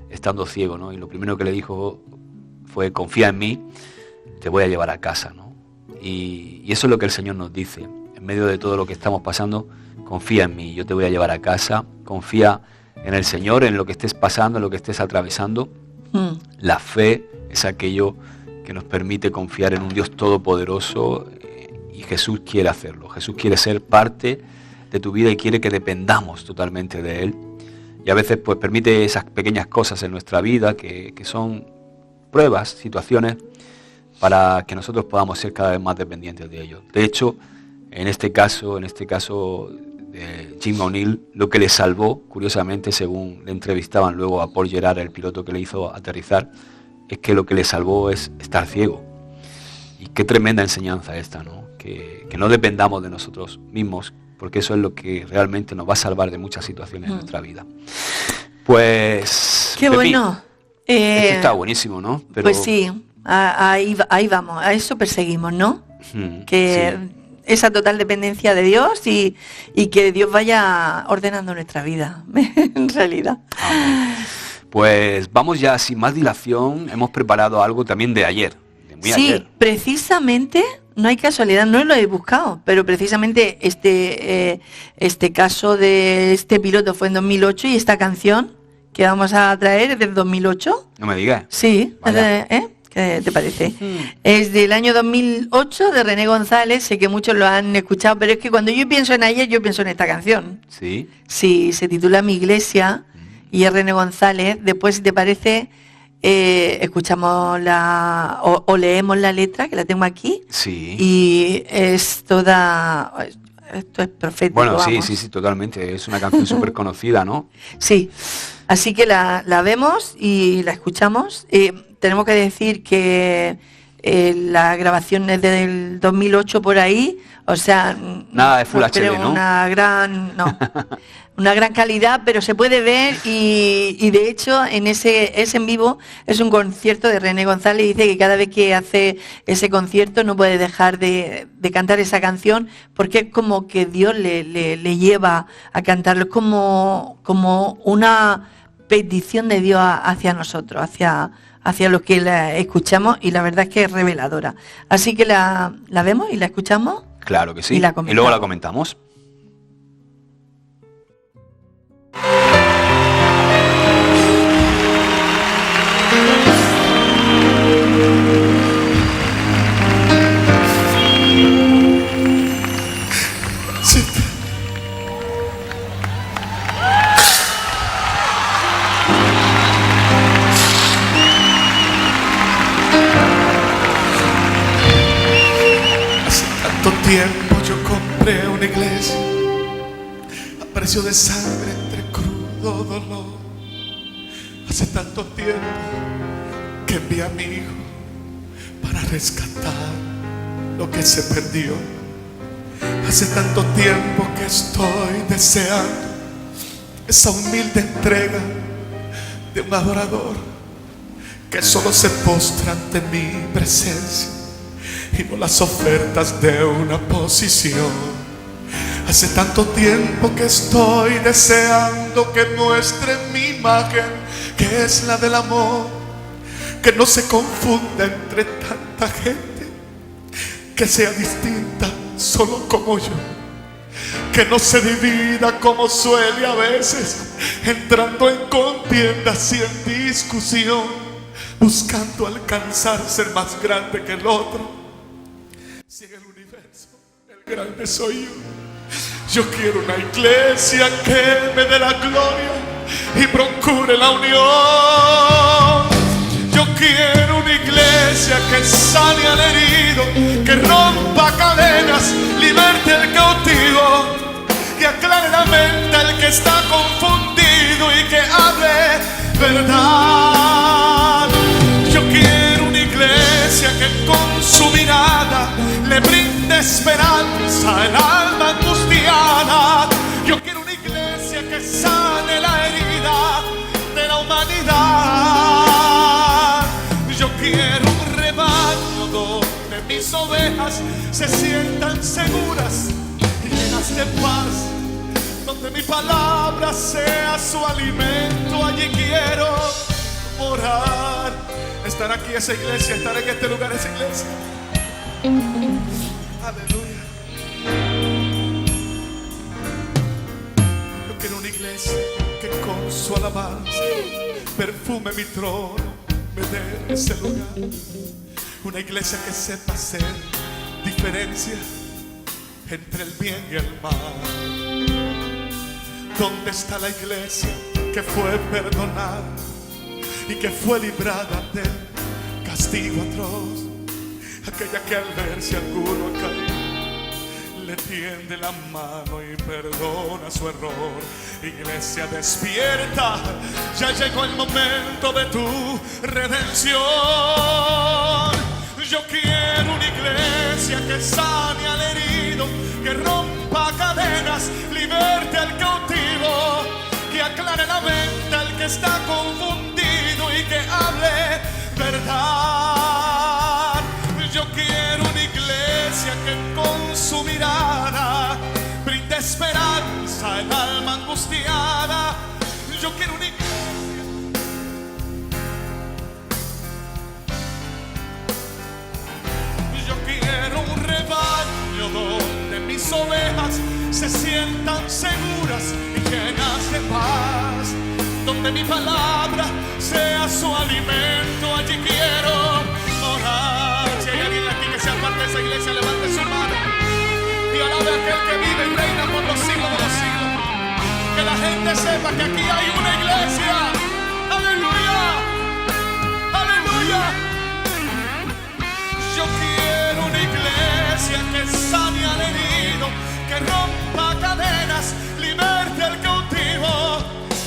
S1: estando ciego, ¿no? Y lo primero que le dijo fue: confía en mí, te voy a llevar a casa, ¿no? Y eso es lo que el Señor nos dice, en medio de todo lo que estamos pasando: confía en mí, yo te voy a llevar a casa, confía en el Señor, en lo que estés pasando, en lo que estés atravesando. La fe es aquello que nos permite confiar en un Dios todopoderoso, y Jesús quiere hacerlo. Jesús quiere ser parte de tu vida y quiere que dependamos totalmente de Él. Y a veces pues permite esas pequeñas cosas en nuestra vida que son pruebas, situaciones, para que nosotros podamos ser cada vez más dependientes de ellos. De hecho, en este caso de Jim O'Neill, lo que le salvó, curiosamente, según le entrevistaban luego a Paul Gerard, el piloto que le hizo aterrizar, es que lo que le salvó es estar ciego. Y qué tremenda enseñanza esta, ¿no? Que no dependamos de nosotros mismos, porque eso es lo que realmente nos va a salvar de muchas situaciones en nuestra vida. Pues...
S2: ¡Qué
S1: Pepi,
S2: bueno!
S1: esto está buenísimo, ¿no?
S2: Pero, pues sí, ahí vamos, a eso perseguimos, ¿no? Que sí, esa total dependencia de Dios y que Dios vaya ordenando nuestra vida, en realidad.
S1: Amén. Pues vamos ya, sin más dilación, hemos preparado algo también de ayer. Sí, ayer.
S2: Precisamente, no hay casualidad, no lo he buscado, pero precisamente este caso de este piloto fue en 2008 y esta canción que vamos a traer es del 2008.
S1: No me digas.
S2: Sí, ¿qué te parece? Es del año 2008 de René González, sé que muchos lo han escuchado, pero es que cuando yo pienso en ayer, yo pienso en esta canción.
S1: Sí.
S2: Sí, se titula Mi Iglesia y es René González. Después, si te parece, escuchamos o leemos la letra, que la tengo aquí.
S1: Sí.
S2: Y es toda... Esto es profético.
S1: Bueno, sí, totalmente. Es una canción súper conocida, ¿no?
S2: Sí. Así que la vemos y la escuchamos. Tenemos que decir que la grabación es del 2008 por ahí, o sea,
S1: nada de Full HD, ¿no?
S2: Una gran calidad, pero se puede ver y de hecho en ese en vivo es un concierto de René González y dice que cada vez que hace ese concierto no puede dejar de cantar esa canción porque es como que Dios le lleva a cantarlo, es como una petición de Dios hacia nosotros, hacia los que la escuchamos, y la verdad es que es reveladora. Así que la vemos y la escuchamos.
S1: Claro que sí. Y luego la comentamos.
S3: Tiempo yo compré una iglesia a precio de sangre entre crudo dolor. Hace tanto tiempo que envié a mi hijo para rescatar lo que se perdió. Hace tanto tiempo que estoy deseando esa humilde entrega de un adorador que solo se postra ante mi presencia y no las ofertas de una posición. Hace tanto tiempo que estoy deseando que muestre mi imagen, que es la del amor, que no se confunda entre tanta gente, que sea distinta solo como yo, que no se divida como suele a veces, entrando en contiendas y en discusión, buscando alcanzar ser más grande que el otro. Si en el universo el grande soy yo, Yo quiero una iglesia que me dé la gloria y procure la unión. Yo quiero una iglesia que sane al herido, que rompa cadenas, liberte al cautivo, que aclare la mente al que está confundido y que hable verdad. Yo quiero una iglesia que con su mirada le brinde esperanza al alma angustiada. Yo quiero una iglesia que sane la herida de la humanidad. Yo quiero un rebaño donde mis ovejas se sientan seguras y llenas de paz, donde mi palabra sea su alimento. Allí quiero morar. Estar aquí esa iglesia, estar en este lugar esa iglesia. Aleluya. Yo quiero una iglesia que con su alabanza perfume mi trono, me dé ese lugar. Una iglesia que sepa hacer diferencia entre el bien y el mal. ¿Dónde está la iglesia que fue perdonada y que fue librada del castigo atroz? Aquella que al verse alguno caer le tiende la mano y perdona su error. Iglesia despierta, ya llegó el momento de tu redención. Yo quiero una iglesia que sane al herido, que rompa cadenas, liberte al cautivo, que aclare la mente al que está confundido y que hable verdad. Yo quiero una iglesia que con su mirada brinde esperanza al alma angustiada. Yo quiero una iglesia. Yo quiero un rebaño donde mis ovejas se sientan seguras y llenas de paz, donde mi palabra sea su alimento. Allí quiero morar. Si hay alguien aquí que sea parte de esa iglesia, levante su mano y alabe a aquel que vive y reina por los siglos de los siglos. Que la gente sepa que aquí hay una iglesia. Aleluya, aleluya. Yo quiero una iglesia que sane al herido, que rompa cadenas, liberte al cautivo,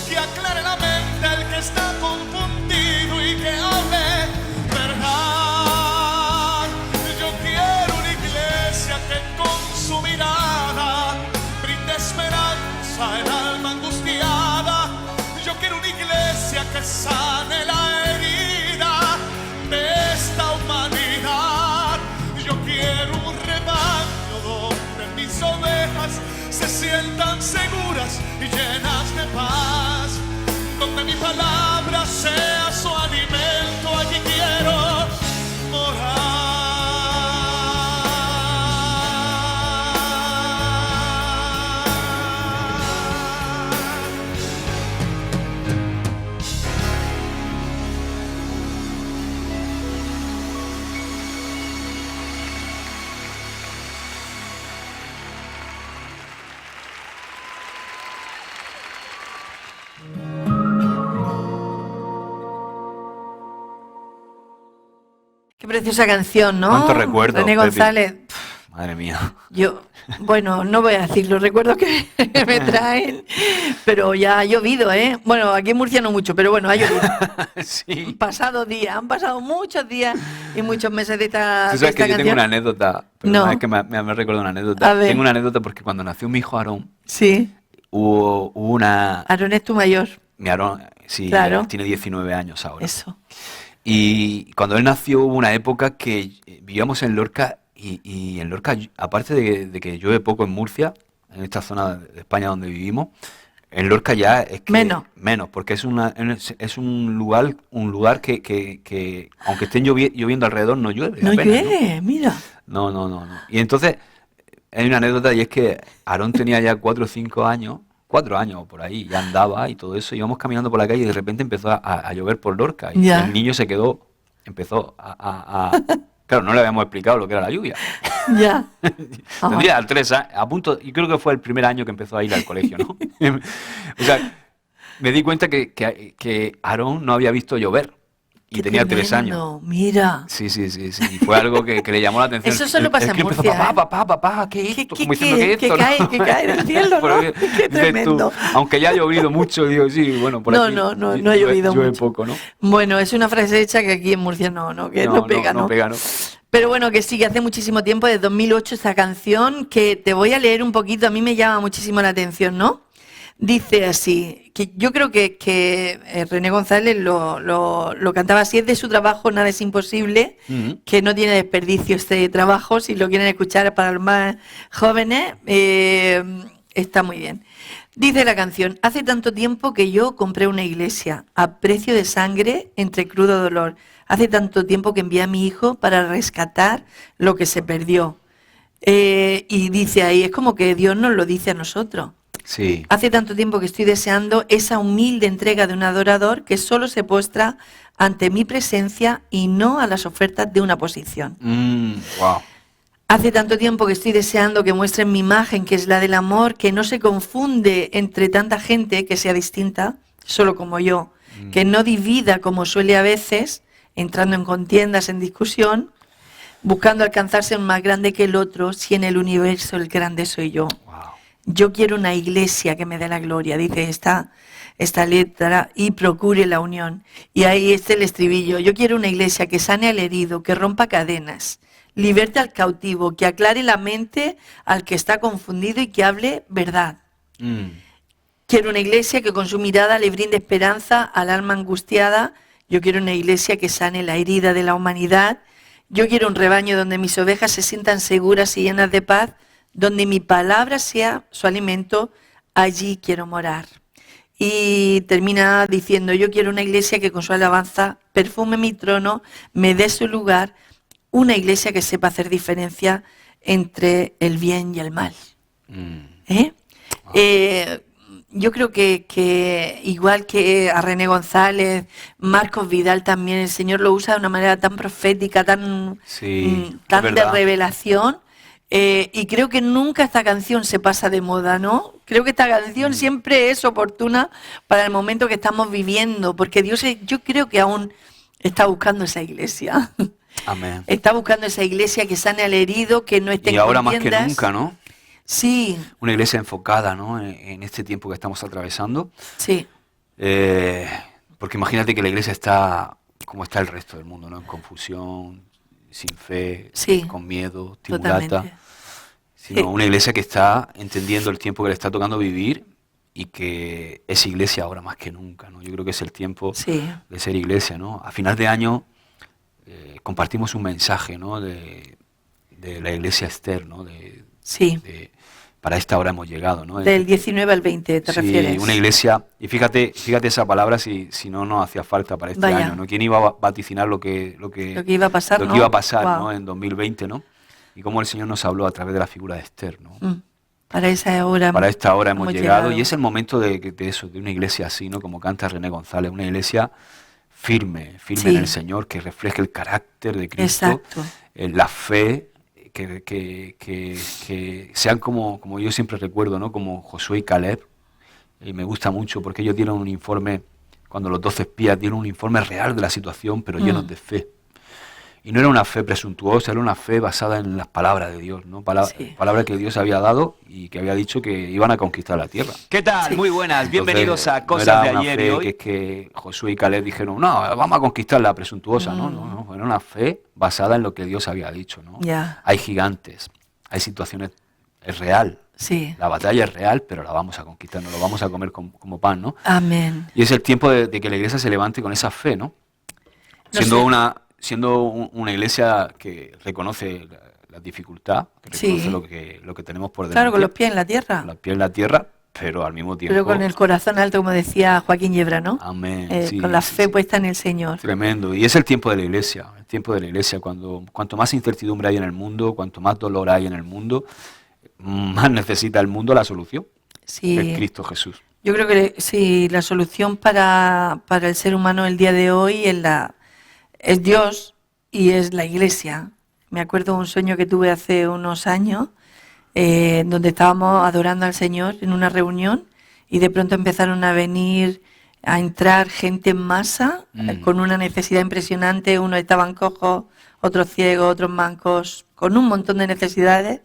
S3: que aclare la mente al que está confundido y que hable verdad. Yo quiero una iglesia que con su mirada brinde esperanza al alma angustiada. Yo quiero una iglesia que sane la herida de esta humanidad. Yo quiero un rebaño donde mis ovejas se sientan seguras y llenas de paz, donde mi palabra sea su alimento. Allí quiero morar.
S2: Qué preciosa canción, ¿no?
S1: ¿Cuántos recuerdos,
S2: René
S1: Pepi?
S2: González.
S1: Madre mía.
S2: Yo, bueno, no voy a decir los recuerdos que me traen, pero ya ha llovido, ¿eh? Bueno, aquí en Murcia no mucho, pero bueno, ha llovido.
S1: Sí.
S2: Han pasado muchos días y muchos meses de esta,
S1: Tú
S2: de
S1: sabes que
S2: esta
S1: yo tengo
S2: canción.
S1: una anécdota. Pero
S2: No.
S1: es que me recuerdo una anécdota.
S2: A ver.
S1: Tengo una anécdota porque cuando nació mi hijo Aarón,
S2: Sí,
S1: hubo una...
S2: Aarón es tu mayor,
S1: Mi Aarón, sí,
S2: Claro.
S1: tiene 19 años ahora.
S2: eso.
S1: Y cuando él nació hubo una época que vivíamos en Lorca y en Lorca, aparte de que llueve poco en Murcia, en esta zona de España donde vivimos, en Lorca ya es que
S2: Menos.
S1: porque es un lugar que aunque estén lloviendo alrededor no llueve.
S2: No
S1: apenas,
S2: llueve, mira.
S1: No. Y entonces hay una anécdota y es que Aarón tenía ya 4 o 5 años, 4 años por ahí, ya andaba y todo eso, íbamos caminando por la calle y de repente empezó a llover por Lorca y
S2: Ya.
S1: el niño empezó Claro, no le habíamos explicado lo que era la lluvia.
S2: Ya.
S1: Tendría 3 años, a punto, y creo que fue el primer año que empezó a ir al colegio, ¿no? O sea, me di cuenta que Aarón no había visto llover y
S2: Qué
S1: tenía 3
S2: tremendo,
S1: años.
S2: Mira.
S1: Sí. Y fue algo que le llamó la atención.
S2: Eso solo pasa
S1: El
S2: en
S1: que empezó,
S2: Murcia,
S1: papá, ¿qué es esto? Como diciendo, ¿qué es esto?
S2: Que cae del cielo, ¿no?
S1: Pero
S2: Qué
S1: dices tú,
S2: tremendo.
S1: aunque ya ha llovido mucho, digo, sí, bueno, por aquí
S2: No ha llovido
S1: llueve
S2: mucho.
S1: poco, ¿no?
S2: Bueno, es una frase hecha que aquí en Murcia que no pega, ¿no?
S1: No pega, ¿no?
S2: Pero bueno, que sí, que hace muchísimo tiempo, desde 2008, esta canción, que te voy a leer un poquito, a mí me llama muchísimo la atención, ¿no? Dice así, que yo creo que René González lo cantaba así, es de su trabajo Nada es imposible, que no tiene desperdicio este trabajo, si lo quieren escuchar para los más jóvenes, está muy bien. Dice la canción, hace tanto tiempo que yo compré una iglesia a precio de sangre entre crudo dolor. Hace tanto tiempo que envié a mi hijo para rescatar lo que se perdió. Y dice ahí, es como que Dios nos lo dice a nosotros.
S1: Sí.
S2: Hace tanto tiempo que estoy deseando esa humilde entrega de un adorador que solo se postra ante mi presencia y no a las ofertas de una posición.
S1: Wow.
S2: Hace tanto tiempo que estoy deseando que muestren mi imagen, que es la del amor, que no se confunde entre tanta gente que sea distinta, solo como yo, que no divida como suele a veces, entrando en contiendas, en discusión, buscando alcanzarse un más grande que el otro, si en el universo el grande soy yo.
S1: Wow.
S2: Yo quiero una iglesia que me dé la gloria, dice esta letra, y procure la unión. Y ahí está el estribillo. Yo quiero una iglesia que sane al herido, que rompa cadenas, liberte al cautivo, que aclare la mente al que está confundido y que hable verdad. Quiero una iglesia que con su mirada le brinde esperanza al alma angustiada. Yo quiero una iglesia que sane la herida de la humanidad. Yo quiero un rebaño donde mis ovejas se sientan seguras y llenas de paz, donde mi palabra sea su alimento, allí quiero morar. Y termina diciendo, yo quiero una iglesia que con su alabanza perfume mi trono, me dé su lugar, una iglesia que sepa hacer diferencia entre el bien y el mal. Yo creo que igual que a René González, Marcos Vidal también, el Señor lo usa de una manera tan profética, tan de revelación. Y creo que nunca esta canción se pasa de moda, ¿no? Creo que esta canción siempre es oportuna para el momento que estamos viviendo, porque Dios, yo creo que aún está buscando esa iglesia.
S1: Amén.
S2: Está buscando esa iglesia que sane al herido, que no esté en
S1: Y ahora más que
S2: contiendas.
S1: nunca, ¿no?
S2: Sí.
S1: Una iglesia enfocada, ¿no? En este tiempo que estamos atravesando.
S2: Sí.
S1: Porque imagínate que la iglesia está como está el resto del mundo, ¿no? En confusión, sin fe,
S2: Sí.
S1: con miedo, tribulata.
S2: Totalmente.
S1: Sino una iglesia que está entendiendo el tiempo que le está tocando vivir y que es iglesia ahora más que nunca, ¿no? Yo creo que es el tiempo de ser iglesia, ¿no? A final de año compartimos un mensaje, ¿no? De la iglesia Esther, ¿no? Para esta hora hemos llegado, ¿no?
S2: Del 19 al 20, ¿te refieres?
S1: Una iglesia, y fíjate esa palabra si no hacía falta para este año, ¿no? ¿Quién iba a vaticinar lo que
S2: iba a pasar,
S1: lo que iba a pasar, ¿no? En 2020, ¿no? Y cómo el Señor nos habló a través de la figura de Esther, ¿no?
S2: Para esta hora
S1: hemos llegado y es el momento de una iglesia así, ¿no? Como canta René González, una iglesia firme en el Señor, que refleje el carácter de Cristo, la fe, que sean como yo siempre recuerdo, ¿no? Como Josué y Caleb, y me gusta mucho porque ellos dieron un informe, cuando los 12 espías dieron un informe real de la situación, pero llenos de fe. Y no era una fe presuntuosa, era una fe basada en las palabras de Dios, ¿no? Palabras que Dios había dado y que había dicho que iban a conquistar la tierra.
S4: ¿Qué tal? Muy buenas, bienvenidos a Cosas de Ayer y Hoy.
S1: Que es que Josué y Caleb dijeron, no, vamos a conquistar la presuntuosa, no, era una fe basada en lo que Dios había dicho, ¿no? Hay gigantes, hay situaciones, es real.
S2: Sí.
S1: La batalla es real, pero la vamos a conquistar, nos lo vamos a comer como pan, ¿no?
S2: Amén.
S1: Y es el tiempo de que la iglesia se levante con esa fe, ¿no? Siendo una iglesia que reconoce la dificultad, que reconoce lo que tenemos por delante.
S2: Claro, con los pies en la tierra.
S1: Con los pies en la tierra, pero al mismo tiempo...
S2: Pero con el corazón alto, como decía Joaquín Yebra, ¿no?
S1: Amén.
S2: Con la fe puesta en el Señor.
S1: Tremendo. Y es el tiempo de la iglesia. El tiempo de la iglesia, cuanto más incertidumbre hay en el mundo, cuanto más dolor hay en el mundo, más necesita el mundo la solución.
S2: Sí.
S1: Que es Cristo Jesús.
S2: Yo creo que sí, la solución para el ser humano el día de hoy es Dios y es la iglesia. Me acuerdo de un sueño que tuve hace unos años, donde estábamos adorando al Señor en una reunión y de pronto empezaron a entrar gente en masa con una necesidad impresionante. Unos estaban cojos, otros ciegos, otros mancos, con un montón de necesidades.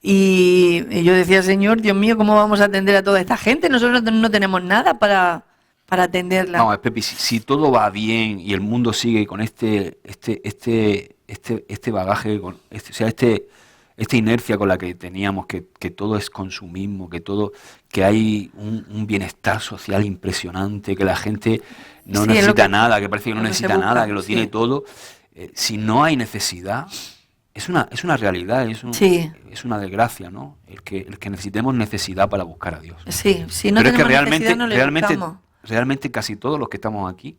S2: Y yo decía, Señor, Dios mío, ¿cómo vamos a atender a toda esta gente? Nosotros no tenemos nada para atenderla.
S1: No, Pepi, si todo va bien y el mundo sigue con este bagaje, esta inercia con la que teníamos, que todo es consumismo, que hay un bienestar social impresionante, que la gente no necesita nada, que parece que no necesita nada, que lo tiene todo. Si no hay necesidad, es una realidad, es una desgracia, ¿no? El que necesitemos necesidad para buscar a Dios, ¿no?
S2: Sí, si no
S1: Pero es que
S2: buscamos.
S1: realmente casi todos los que estamos aquí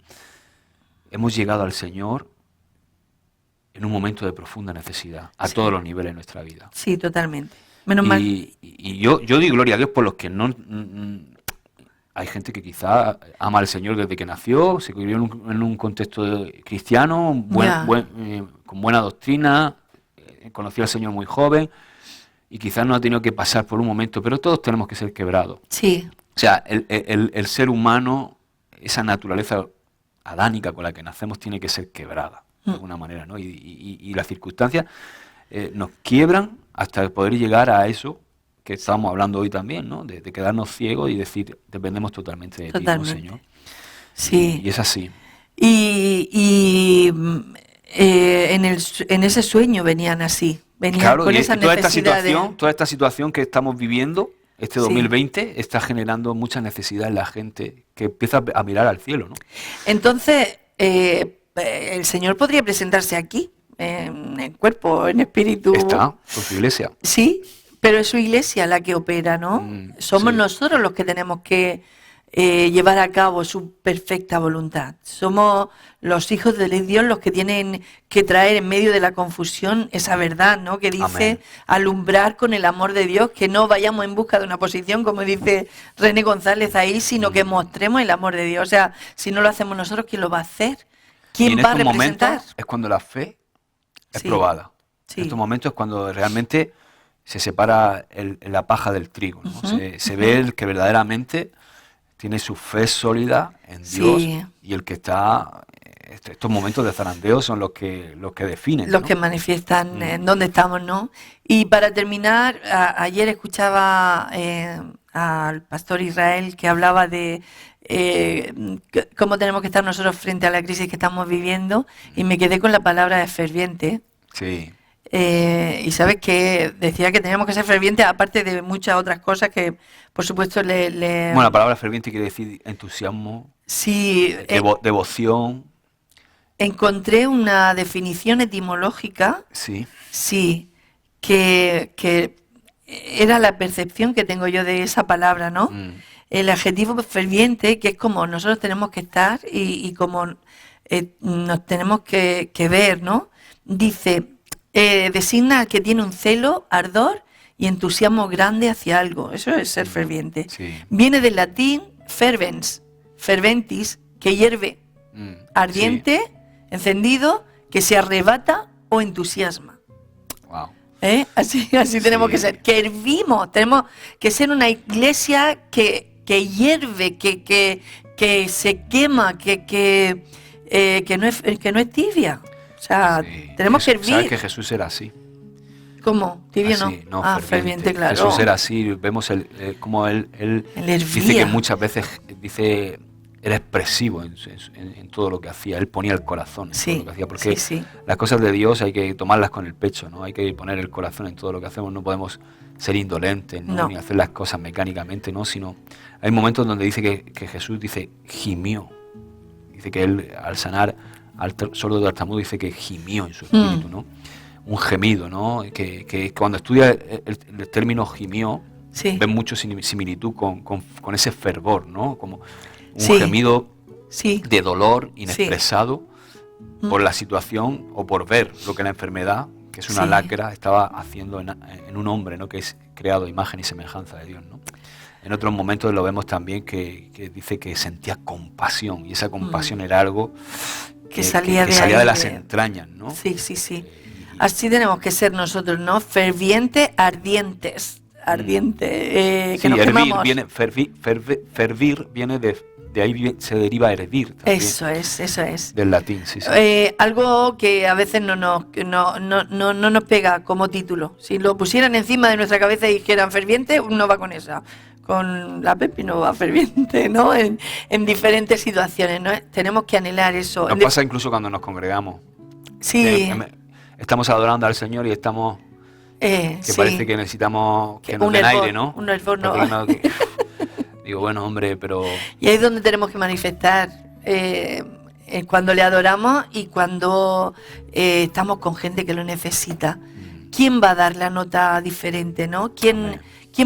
S1: hemos llegado al Señor en un momento de profunda necesidad, a todos los niveles de nuestra vida.
S2: Sí, totalmente. Menos mal.
S1: Y yo doy gloria a Dios por los que no... Hay gente que quizá ama al Señor desde que nació, se crió en un contexto cristiano, con buena doctrina, conoció al Señor muy joven y quizás no ha tenido que pasar por un momento, pero todos tenemos que ser quebrados.
S2: Sí.
S1: O sea, el ser humano, esa naturaleza adánica con la que nacemos tiene que ser quebrada, de alguna manera, ¿no? Y las circunstancias nos quiebran hasta poder llegar a eso que estábamos hablando hoy también, ¿no? De quedarnos ciegos y decir, dependemos totalmente de ti, ¿no, Señor?
S2: Sí.
S1: Y es así.
S2: En ese sueño venían así, venían con esa necesidad
S1: toda esta situación que estamos viviendo, este 2020, está generando mucha necesidad en la gente que empieza a mirar al cielo, ¿no?
S2: Entonces, el Señor podría presentarse aquí, en cuerpo, en espíritu.
S1: Está, con su iglesia.
S2: Sí, pero es su iglesia la que opera, ¿no? Somos nosotros los que tenemos que llevar a cabo su perfecta voluntad. Somos los hijos de Dios los que tienen que traer en medio de la confusión esa verdad, ¿no? Que dice,
S1: Amén,
S2: alumbrar con el amor de Dios, que no vayamos en busca de una posición, como dice René González ahí, sino que mostremos el amor de Dios. O sea, si no lo hacemos nosotros, ¿quién lo va a hacer? ¿Quién va a representar?
S1: Momentos es cuando la fe es probada.
S2: Sí.
S1: En estos momentos es cuando realmente se separa la paja del trigo, ¿no? Se ve que verdaderamente tiene su fe sólida en Dios, y el que está... Estos momentos de zarandeo son los que definen,
S2: los, ¿no?, que manifiestan en dónde estamos, ¿no? Y para terminar, ayer escuchaba al pastor Israel que hablaba de cómo tenemos que estar nosotros frente a la crisis que estamos viviendo, y me quedé con la palabra de ferviente.
S1: Sí.
S2: Y sabes que decía que teníamos que ser fervientes, aparte de muchas otras cosas que, por supuesto,
S1: Bueno, la palabra ferviente quiere decir entusiasmo,
S2: sí,
S1: devoción.
S2: Encontré una definición etimológica, sí, que era la percepción que tengo yo de esa palabra, ¿no? El adjetivo ferviente, que es como nosotros tenemos que estar y como nos tenemos que ver, ¿no? Dice... designa al que tiene un celo, ardor y entusiasmo grande hacia algo. Eso es ser ferviente. Sí. Viene del latín fervens, ferventis, que hierve, ardiente, encendido, que se arrebata o entusiasma.
S1: Wow.
S2: Así tenemos que ser. Que hervimos, tenemos que ser una iglesia que hierve, que se quema, que no es tibia. O sea, tenemos que hervir.
S1: ¿Sabes que Jesús era así?
S2: ¿Cómo? ¿Tibio no?
S1: No,
S2: ferviente, claro.
S1: Jesús era así. Vemos como él dice que muchas veces era expresivo en todo lo que hacía. Él ponía el corazón en todo lo que hacía. Porque las cosas de Dios hay que tomarlas con el pecho, ¿no? Hay que poner el corazón en todo lo que hacemos. No podemos ser indolentes, ¿no? Ni hacer las cosas mecánicamente, ¿no? Sino hay momentos donde dice que Jesús gimió. Dice que él, al sanar al sordo de tartamudo, dice que gimió en su espíritu, ¿no? Un gemido, ¿no? Que cuando estudia el término gimió, ven mucho similitud con ese fervor, ¿no? Como un gemido de dolor inexpresado por la situación o por ver lo que la enfermedad, que es una lacra, estaba haciendo en un hombre, ¿no? Que es creado a imagen y semejanza de Dios, ¿no? En otros momentos lo vemos también que dice que sentía compasión, y esa compasión era algo que salía de las entrañas, ¿no?
S2: Sí. Así tenemos que ser nosotros, ¿no? Fervientes, ardientes. Que
S1: sí,
S2: nos
S1: hervir
S2: quemamos.
S1: viene, fervir viene de ahí se deriva hervir. También,
S2: Eso es.
S1: del latín, sí.
S2: Algo que a veces no nos pega como título. Si lo pusieran encima de nuestra cabeza y dijeran ferviente, no va con esa. Con la Pepi no va ferviente, ¿no? En diferentes situaciones, ¿no? Tenemos que anhelar eso.
S1: Nos pasa incluso cuando nos congregamos.
S2: Sí.
S1: Estamos adorando al Señor y estamos...
S2: sí.
S1: Parece que necesitamos que nos den aire, ¿no?
S2: Un hervor no.
S1: Digo, bueno, hombre, pero...
S2: Y ahí es donde tenemos que manifestar, cuando le adoramos y cuando estamos con gente que lo necesita. ¿Quién va a dar la nota diferente, no? ¿Quién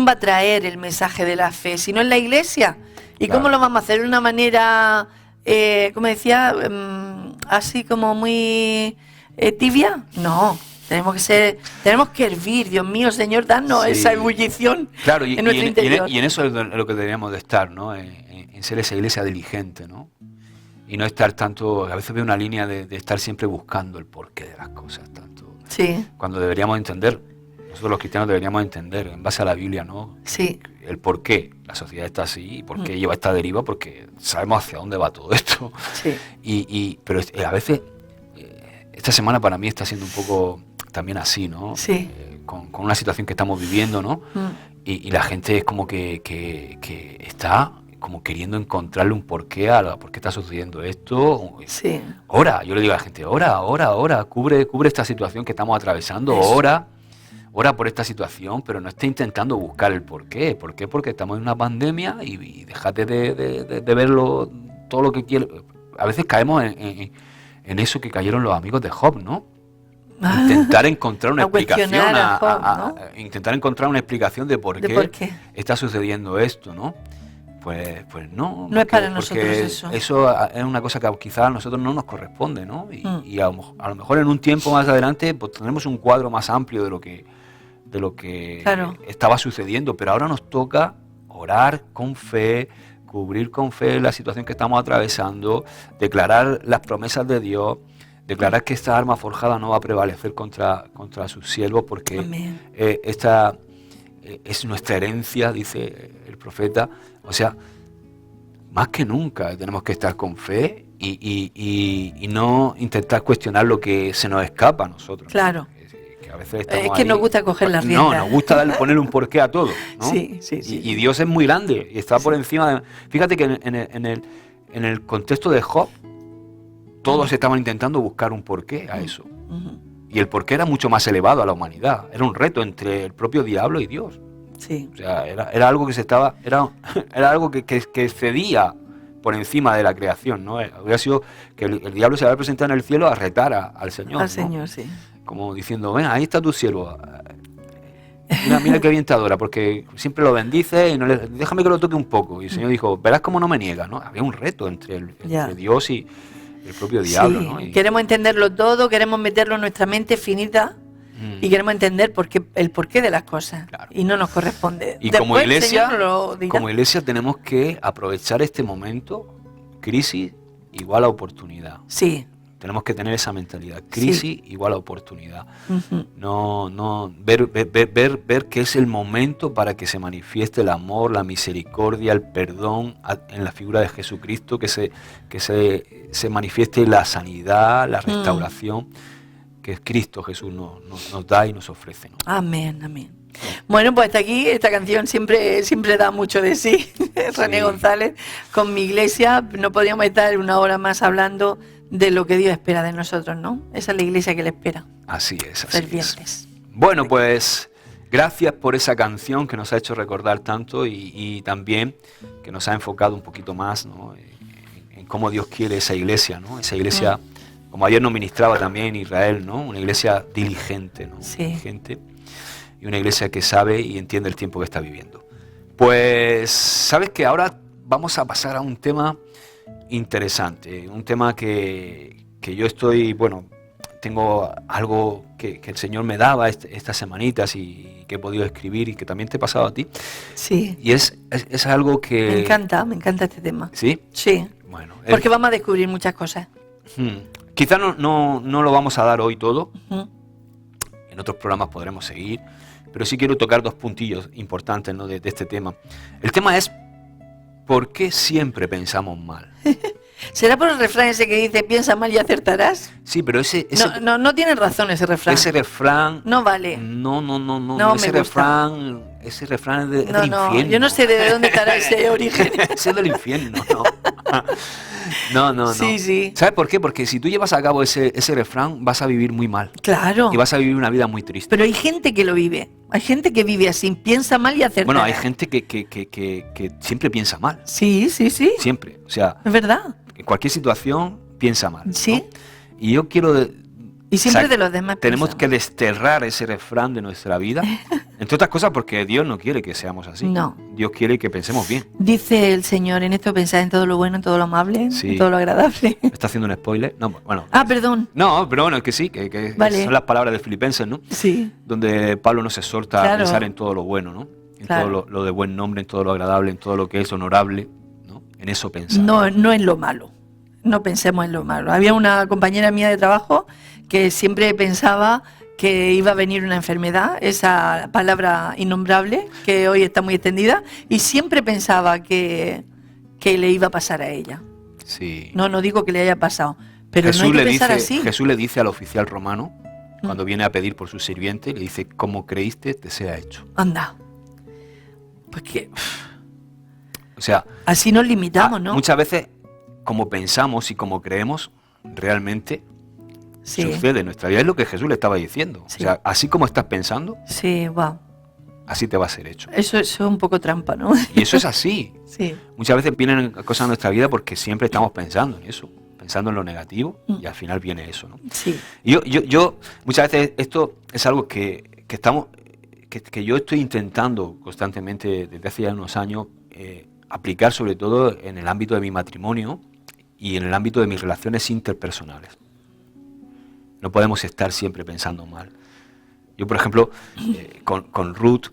S2: va a traer el mensaje de la fe? Si no es la Iglesia. ¿Y
S1: claro.
S2: cómo lo vamos a hacer? ¿De una manera, como decía, así como muy tibia? No. Tenemos que hervir, Dios mío, Señor, danos esa ebullición,
S1: claro,
S2: en nuestro interior.
S1: Y en eso es lo que deberíamos de estar, ¿no? En ser esa iglesia diligente, ¿no? Y no estar tanto, a veces veo una línea de estar siempre buscando el porqué de las cosas, tanto.
S2: Sí.
S1: Cuando deberíamos entender, nosotros los cristianos deberíamos entender, en base a la Biblia, ¿no?
S2: Sí.
S1: El por qué la sociedad está así y por qué lleva esta deriva, porque sabemos hacia dónde va todo esto.
S2: Sí.
S1: Pero a veces, esta semana para mí está siendo un poco... también así, ¿no?
S2: Sí.
S1: Con una situación que estamos viviendo, ¿no? Y la gente es como que está como queriendo encontrarle un porqué a por qué está sucediendo esto.
S2: Sí.
S1: Ora, yo le digo a la gente, ora, cubre esta situación que estamos atravesando, ora por esta situación, pero no esté intentando buscar el porqué. ¿Por qué? Porque estamos en una pandemia y déjate de verlo, todo lo que quieres. A veces caemos en eso que cayeron los amigos de Job, ¿no? Intentar encontrar una explicación intentar encontrar una explicación de por qué está sucediendo esto, ¿no? Pues no.
S2: No es para nosotros eso.
S1: Eso es una cosa que quizás a nosotros no nos corresponde, ¿no? Y a lo mejor en un tiempo más adelante pues tendremos un cuadro más amplio de lo que
S2: claro.
S1: estaba sucediendo, pero ahora nos toca orar con fe, cubrir con fe la situación que estamos atravesando, declarar las promesas de Dios, declarar que esta arma forjada no va a prevalecer contra sus siervos, porque esta es nuestra herencia, dice el profeta. O sea, más que nunca tenemos que estar con fe y no intentar cuestionar lo que se nos escapa a nosotros.
S2: Claro.
S1: Que a veces estamos
S2: es que
S1: ahí,
S2: nos gusta coger las riendas.
S1: No, nos gusta ponerle un porqué a todo, ¿no?
S2: Sí.
S1: Y Dios es muy grande y está por encima de... Fíjate que en el contexto de Job, todos estaban intentando buscar un porqué a eso. Y el porqué era mucho más elevado a la humanidad. Era un reto entre el propio diablo y Dios.
S2: Sí.
S1: O sea, era algo que era algo que cedía por encima de la creación, ¿no? Hubiera sido que el diablo se había presentado en el cielo a retar al Señor.
S2: Al Señor, sí.
S1: Como diciendo, ven, ahí está tu siervo. Mira qué bien te adora, porque siempre lo bendice y déjame que lo toque un poco. Y el Señor dijo, verás cómo no me niega, ¿no? Había un reto entre Dios y el propio diablo, ¿no?
S2: Queremos entenderlo todo, queremos meterlo en nuestra mente finita y queremos entender el porqué de las cosas. Claro. Y no nos corresponde.
S1: Y
S2: después,
S1: como iglesia tenemos que aprovechar este momento, crisis igual a oportunidad.
S2: Sí.
S1: Tenemos que tener esa mentalidad, crisis igual a oportunidad. No ver que es el momento para que se manifieste el amor, la misericordia, el perdón en la figura de Jesucristo, que se manifieste la sanidad, la restauración que Cristo Jesús nos da y nos ofrece, ¿no?
S2: Amén. Bueno, pues hasta aquí esta canción siempre da mucho de sí. René González, con Mi Iglesia. No podríamos estar una hora más hablando de lo que Dios espera de nosotros, ¿no? Esa es la iglesia que le espera.
S1: Así es.
S2: Fervientes.
S1: Bueno, pues gracias por esa canción que nos ha hecho recordar tanto y también que nos ha enfocado un poquito más, ¿no? En cómo Dios quiere esa iglesia, ¿no? Esa iglesia, como ayer nos ministraba también Israel, ¿no? Una iglesia diligente, ¿no?
S2: Sí.
S1: Diligente, y una iglesia que sabe y entiende el tiempo que está viviendo. Pues, ¿sabes qué? Ahora vamos a pasar a un tema interesante, un tema que yo tengo algo que el Señor me daba estas semanitas y que he podido escribir y que también te he pasado a ti.
S2: Sí.
S1: Y es algo que...
S2: Me encanta este tema.
S1: ¿Sí?
S2: Sí.
S1: Bueno.
S2: Porque vamos a descubrir muchas cosas.
S1: Quizá no lo vamos a dar hoy todo, en otros programas podremos seguir, pero sí quiero tocar 2 puntillos importantes, ¿no?, de este tema. El tema es, ¿por qué siempre pensamos mal?
S2: ¿Será por el refrán ese que dice, piensa mal y acertarás?
S1: Sí, pero
S2: No tiene razón ese refrán.
S1: ese refrán...
S2: No vale.
S1: No, ese refrán es del infierno.
S2: Yo no sé de dónde estará ese origen.
S1: Ese es del infierno, no.
S2: Sí.
S1: ¿Sabes por qué? Porque si tú llevas a cabo ese refrán, vas a vivir muy mal.
S2: Claro.
S1: Y vas a vivir una vida muy triste.
S2: Pero hay gente que lo vive. Hay gente que vive así, piensa mal y acertará.
S1: Bueno, hay gente que siempre piensa mal.
S2: Sí.
S1: Siempre. O sea,
S2: es verdad.
S1: en cualquier situación piensa mal, ¿no?
S2: Sí.
S1: Y yo quiero...
S2: Y siempre de los demás
S1: tenemos
S2: piensa
S1: que
S2: mal.
S1: desterrar ese refrán de nuestra vida. Entre otras cosas porque Dios no quiere que seamos así.
S2: No.
S1: Dios quiere que pensemos bien.
S2: Dice el Señor, en esto pensad en todo lo bueno, en todo lo amable,
S1: Sí.
S2: en todo lo agradable.
S1: ¿Me está haciendo un spoiler? No, bueno.
S2: Perdón.
S1: No, pero bueno, es que sí, que
S2: Vale.
S1: son las palabras de Filipenses, ¿no?
S2: Sí.
S1: Donde Pablo nos exhorta
S2: Claro.
S1: a pensar en todo lo bueno, ¿no? En
S2: Claro.
S1: todo lo de buen nombre, en todo lo agradable, en todo lo que es honorable, ¿no? En eso pensar.
S2: No en lo malo. No pensemos en lo malo. Había una compañera mía de trabajo que siempre pensaba que iba a venir una enfermedad, esa palabra innombrable, que hoy está muy extendida, y siempre pensaba que le iba a pasar a ella.
S1: Sí.
S2: No digo que le haya pasado, pero no hay que pensar así.
S1: Jesús le dice al oficial romano, cuando viene a pedir por su sirviente, le dice, como creíste, te sea hecho.
S2: Anda. Pues que
S1: O sea,
S2: así nos limitamos, ¿no?
S1: muchas veces, como pensamos y como creemos, realmente
S2: Sí.
S1: sucede en nuestra vida. Es lo que Jesús le estaba diciendo.
S2: Sí.
S1: O sea, así como estás pensando,
S2: Sí, wow.
S1: así te va a ser hecho.
S2: Eso es un poco trampa, ¿no?
S1: Y eso es así.
S2: Sí.
S1: Muchas veces vienen cosas en nuestra vida porque siempre estamos pensando en eso, pensando en lo negativo, y al final viene eso, ¿no?
S2: Sí.
S1: Y yo muchas veces esto es algo que yo estoy intentando constantemente desde hace ya unos años aplicar, sobre todo en el ámbito de mi matrimonio y en el ámbito de mis relaciones interpersonales. No podemos estar siempre pensando mal. Yo, por ejemplo, con Ruth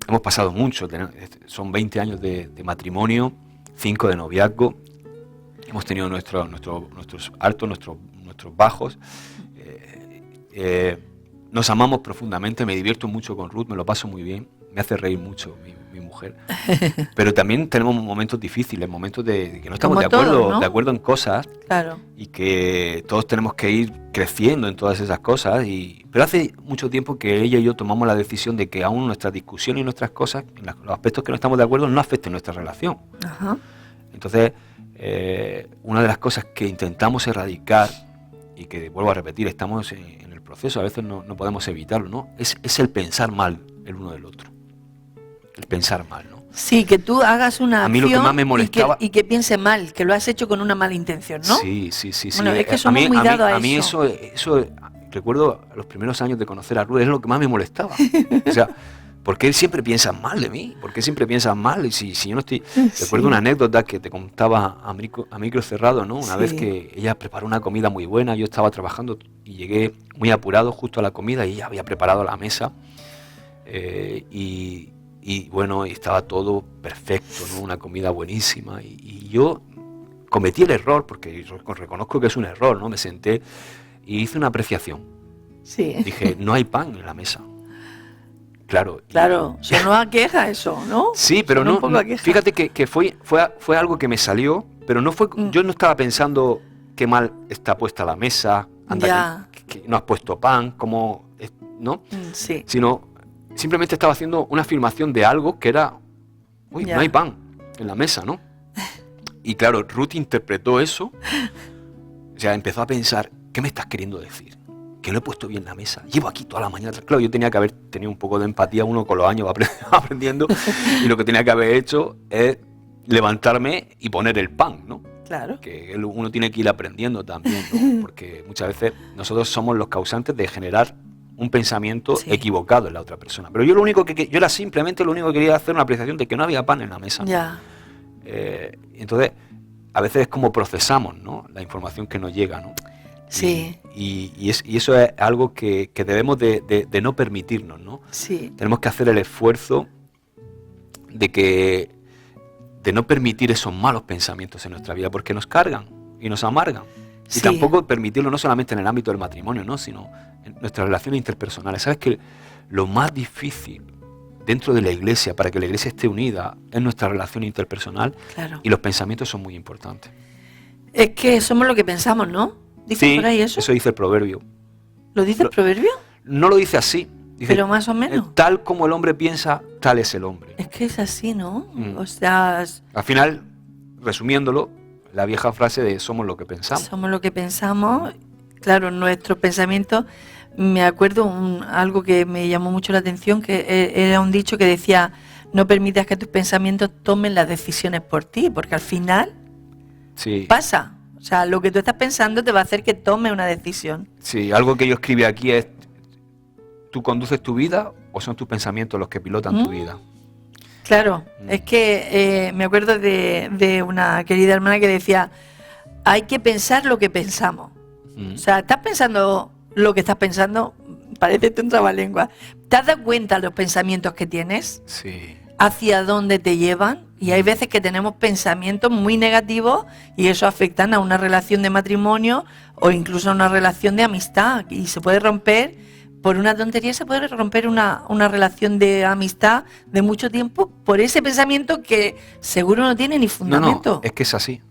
S1: hemos pasado mucho. Son 20 años de matrimonio, 5 de noviazgo. Hemos tenido nuestros altos, nuestros bajos. Nos amamos profundamente. Me divierto mucho con Ruth, me lo paso muy bien. Me hace reír mucho mi mujer. Pero también tenemos momentos difíciles, momentos de que no estamos
S2: Como todo, ¿no?
S1: de acuerdo en cosas.
S2: Claro.
S1: Y que todos tenemos que ir creciendo en todas esas cosas. Pero hace mucho tiempo que ella y yo tomamos la decisión de que aún nuestras discusiones y nuestras cosas, en los aspectos que no estamos de acuerdo, no afecten nuestra relación.
S2: Ajá.
S1: Entonces, una de las cosas que intentamos erradicar, y que vuelvo a repetir, estamos en el proceso, a veces no podemos evitarlo, ¿no? Es el pensar mal el uno del otro. El pensar mal, ¿no?
S2: Sí, que tú hagas una
S1: A mí lo que
S2: acción
S1: más me molestaba-
S2: y que piense mal, que lo has hecho con una mala intención, ¿no?
S1: Sí.
S2: Bueno, es que somos muy dados a
S1: mí
S2: eso.
S1: eso, recuerdo los primeros años de conocer a Ruth, es lo que más me molestaba. O sea, ¿por qué él siempre piensa mal de mí? ¿Por qué siempre piensa mal? Y si yo no estoy... Recuerdo una anécdota que te contaba a micro cerrado, ¿no? Una vez que ella preparó una comida muy buena, yo estaba trabajando y llegué muy apurado justo a la comida y ella había preparado la mesa. Y bueno, estaba todo perfecto, ¿no? Una comida buenísima. Y yo cometí el error, porque reconozco que es un error, ¿no? Me senté y hice una apreciación.
S2: Sí.
S1: Dije, no hay pan en la mesa. Claro.
S2: Claro, sonó a queja eso, ¿no?
S1: Sí, pero
S2: Sonó
S1: no,
S2: un poco a queja.
S1: fíjate que fue algo que me salió, pero no fue, yo no estaba pensando qué mal está puesta la mesa, anda,
S2: Ya.
S1: que no has puesto pan, ¿no?
S2: Sí.
S1: Sino simplemente estaba haciendo una afirmación de algo que era, uy,
S2: Ya.
S1: no hay pan en la mesa, ¿no? Y claro, Ruth interpretó eso, o sea, empezó a pensar, ¿qué me estás queriendo decir? Que lo he puesto bien en la mesa, llevo aquí toda la mañana. Claro, yo tenía que haber tenido un poco de empatía, uno con los años va aprendiendo, y lo que tenía que haber hecho es levantarme y poner el pan, ¿no?
S2: Claro.
S1: Que uno tiene que ir aprendiendo también, ¿no? Porque muchas veces nosotros somos los causantes de generar un pensamiento equivocado en la otra persona. Pero yo yo era simplemente lo único que quería hacer una apreciación de que no había pan en la mesa.
S2: Ya.
S1: Entonces, a veces es como procesamos, ¿no? La información que nos llega, ¿no?
S2: Sí.
S1: Y eso es algo que debemos de no permitirnos, ¿no?
S2: Sí.
S1: Tenemos que hacer el esfuerzo de no permitir esos malos pensamientos en nuestra vida, porque nos cargan y nos amargan. Y tampoco permitirlo no solamente en el ámbito del matrimonio, ¿no? Sino en nuestras relaciones interpersonales. ¿Sabes que lo más difícil dentro de la iglesia, para que la iglesia esté unida, es nuestra relación interpersonal?
S2: Claro.
S1: Y los pensamientos son muy importantes.
S2: Es que somos lo que pensamos, ¿no? ¿Dice por ahí eso?
S1: Eso dice el proverbio.
S2: ¿Lo dice el proverbio?
S1: No lo dice así. Dice,
S2: pero más o menos.
S1: Tal como el hombre piensa, tal es el hombre.
S2: Es que es así, ¿no? O sea...
S1: Al final, resumiéndolo, la vieja frase de somos lo que pensamos.
S2: Somos lo que pensamos. Claro, nuestros pensamientos... Me acuerdo algo que me llamó mucho la atención, que era un dicho que decía: no permitas que tus pensamientos tomen las decisiones por ti, porque al final pasa. O sea, lo que tú estás pensando te va a hacer que tomes una decisión.
S1: Sí, algo que yo escribí aquí es: ¿tú conduces tu vida o son tus pensamientos los que pilotan tu vida?
S2: Claro, es que me acuerdo de una querida hermana que decía: hay que pensar lo que pensamos. O sea, estás pensando lo que estás pensando, parece un trabalengua. ¿Te has dado cuenta de los pensamientos que tienes?
S1: Sí.
S2: ¿Hacia dónde te llevan? Y hay veces que tenemos pensamientos muy negativos y eso afectan a una relación de matrimonio o incluso a una relación de amistad. Y se puede romper, por una tontería, se puede romper una relación de amistad de mucho tiempo por ese pensamiento que seguro no tiene ni fundamento.
S1: No, es que es así.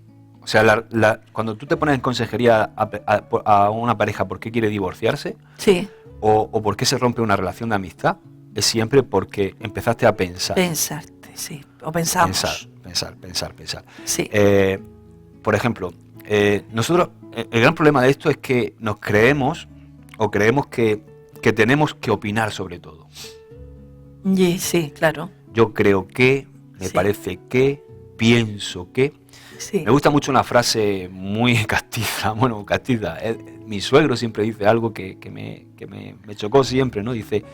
S1: O sea, cuando tú te pones en consejería a una pareja por qué quiere divorciarse,
S2: sí,
S1: o por qué se rompe una relación de amistad, es siempre porque empezaste a pensar.
S2: Pensarte, sí. O pensamos.
S1: Pensar.
S2: Sí.
S1: Por ejemplo, nosotros, el gran problema de esto es que nos creemos que tenemos que opinar sobre todo.
S2: Sí, claro.
S1: Yo creo que, me parece que, pienso que...
S2: Sí.
S1: Me gusta mucho una frase muy castiza, mi suegro siempre dice algo que me chocó siempre, ¿no? Dice: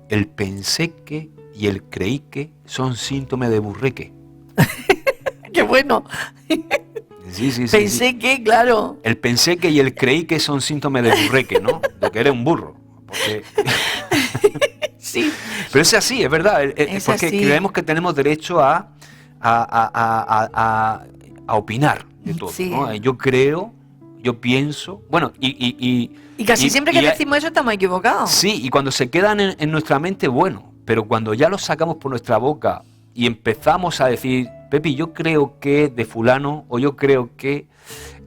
S1: el pensé que y el creí que son síntomas de burreque.
S2: ¡Qué bueno!
S1: Sí.
S2: Pensé que, claro.
S1: El pensé que y el creí que son síntomas de burreque, ¿no? De que eres un burro. Porque...
S2: sí.
S1: Pero es así, es verdad. Porque
S2: así.
S1: creemos que tenemos derecho a opinar de todo,
S2: sí.
S1: ¿no? Yo creo, yo pienso, bueno,
S2: y casi siempre que decimos eso estamos equivocados.
S1: Sí, y cuando se quedan en nuestra mente, bueno, pero cuando ya lo sacamos por nuestra boca y empezamos a decir: Pepi, yo creo que de fulano, o yo creo que...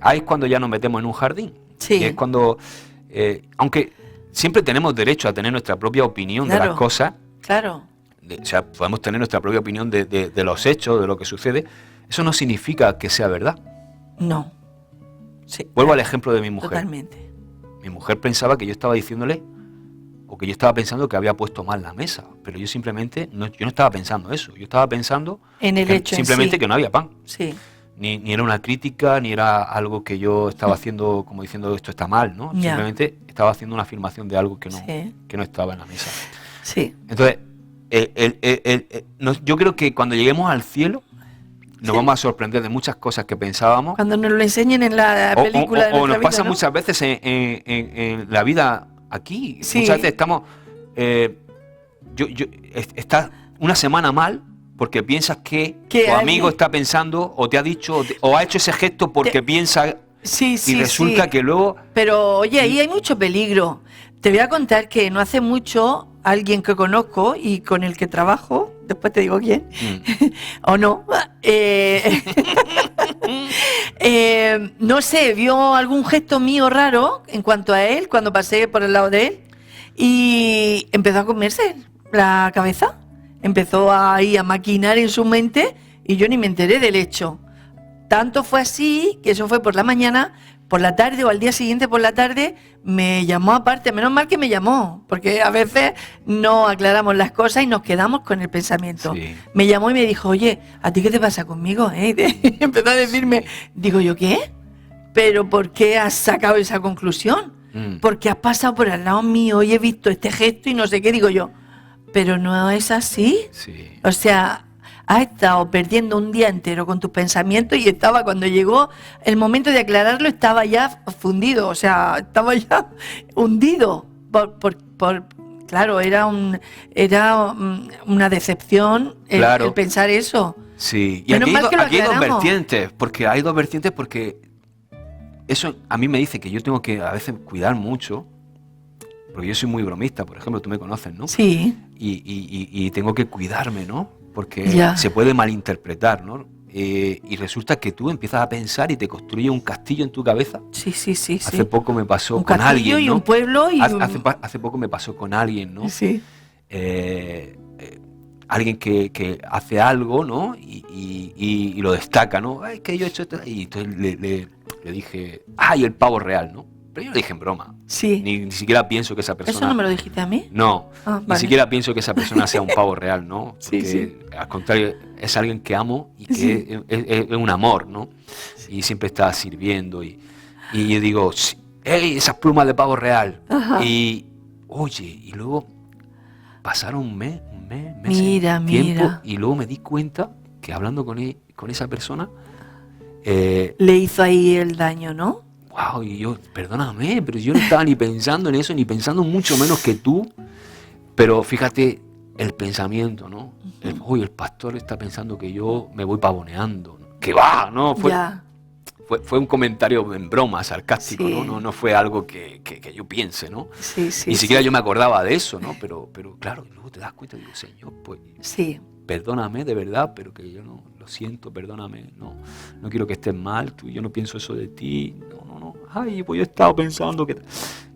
S1: ahí es cuando ya nos metemos en un jardín.
S2: Sí.
S1: Y es cuando, aunque siempre tenemos derecho a tener nuestra propia opinión de las cosas.
S2: Claro.
S1: O sea, podemos tener nuestra propia opinión de los hechos, de lo que sucede. Eso no significa que sea verdad.
S2: No. Sí,
S1: Vuelvo al ejemplo de mi mujer.
S2: Totalmente.
S1: Mi mujer pensaba que yo estaba diciéndole, o que yo estaba pensando que había puesto mal la mesa, pero yo simplemente, yo no estaba pensando eso. Yo estaba pensando
S2: en el hecho
S1: simplemente
S2: en sí.
S1: que no había pan.
S2: Sí.
S1: Ni era una crítica, ni era algo que yo estaba haciendo como diciendo esto está mal, ¿no?
S2: Ya.
S1: Simplemente estaba haciendo una afirmación de algo que no estaba en la mesa.
S2: Sí.
S1: Entonces, yo creo que cuando lleguemos al cielo nos vamos a sorprender de muchas cosas que pensábamos.
S2: Cuando nos lo enseñen en la película de nuestra
S1: o nos
S2: vida,
S1: pasa
S2: ¿no?
S1: muchas veces en la vida aquí.
S2: Sí.
S1: Muchas veces estamos... estás una semana mal porque piensas que tu amigo está pensando o te ha dicho o ha hecho ese gesto porque piensa...
S2: Sí,
S1: y resulta que luego...
S2: Pero oye, ahí hay mucho peligro. Te voy a contar que no hace mucho alguien que conozco y con el que trabajo, después te digo quién, o no, no sé, vio algún gesto mío raro en cuanto a él, cuando pasé por el lado de él, y empezó a comerse la cabeza, empezó ahí a maquinar en su mente y yo ni me enteré del hecho. Tanto fue así, que eso fue por la mañana, por la tarde o al día siguiente por la tarde, me llamó aparte. Menos mal que me llamó, porque a veces no aclaramos las cosas y nos quedamos con el pensamiento.
S1: Sí.
S2: Me llamó y me dijo: oye, ¿a ti qué te pasa conmigo? Empezó a decirme, digo yo, ¿qué? ¿Pero por qué has sacado esa conclusión? Porque has pasado por al lado mío y he visto este gesto y no sé qué, digo yo. Pero no es así.
S1: Sí.
S2: O sea... has estado perdiendo un día entero con tus pensamientos y estaba, cuando llegó el momento de aclararlo, estaba ya fundido, o sea, estaba ya hundido. Claro, era una decepción el pensar eso.
S1: Sí, y aquí hay dos vertientes, porque eso a mí me dice que yo tengo que a veces cuidar mucho, porque yo soy muy bromista, por ejemplo, tú me conoces, ¿no?
S2: Sí.
S1: Y tengo que cuidarme, ¿no? Porque
S2: Ya.
S1: se puede malinterpretar, ¿no? Y resulta que tú empiezas a pensar y te construyes un castillo en tu cabeza.
S2: Sí.
S1: Hace poco me pasó
S2: un
S1: con
S2: castillo
S1: alguien,
S2: y
S1: ¿no?
S2: un pueblo y
S1: Hace poco me pasó con alguien, ¿no?
S2: Sí.
S1: Alguien que hace algo, ¿no? Y lo destaca, ¿no? Ay, que yo he hecho esto. Y entonces le dije, ¡ay, el pavo real!, ¿no? Pero yo lo dije en broma.
S2: Sí.
S1: Ni siquiera pienso que esa persona...
S2: ¿Eso no me lo dijiste a mí?
S1: No,
S2: Ah,
S1: ni
S2: vale.
S1: siquiera pienso que esa persona sea un pavo real, ¿no?
S2: Sí,
S1: Porque al contrario, es alguien que amo y que es un amor, ¿no? Y siempre está sirviendo y yo digo, ¡hey, esas plumas de pavo real!
S2: Ajá.
S1: Y, oye, y luego pasaron un mes
S2: Mira,
S1: tiempo,
S2: mira.
S1: y luego me di cuenta que hablando con esa persona,
S2: Le hizo ahí el daño, ¿no?
S1: wow, y yo, perdóname, pero yo no estaba ni pensando en eso, ni pensando mucho menos que tú, pero fíjate el pensamiento, ¿no? Oye, el pastor está pensando que yo me voy pavoneando, ¿no? Que va, ¿no?
S2: Ya.
S1: Fue un comentario en broma, sarcástico,
S2: Sí.
S1: ¿no? No fue algo que yo piense, ¿no?
S2: Sí.
S1: Ni siquiera yo me acordaba de eso, ¿no? Pero claro, luego te das cuenta y digo, Señor, pues
S2: Sí.
S1: perdóname de verdad, pero que yo no, lo siento, perdóname, no quiero que estés mal, yo no pienso eso de ti, no. Ay, pues yo he estado pensando que...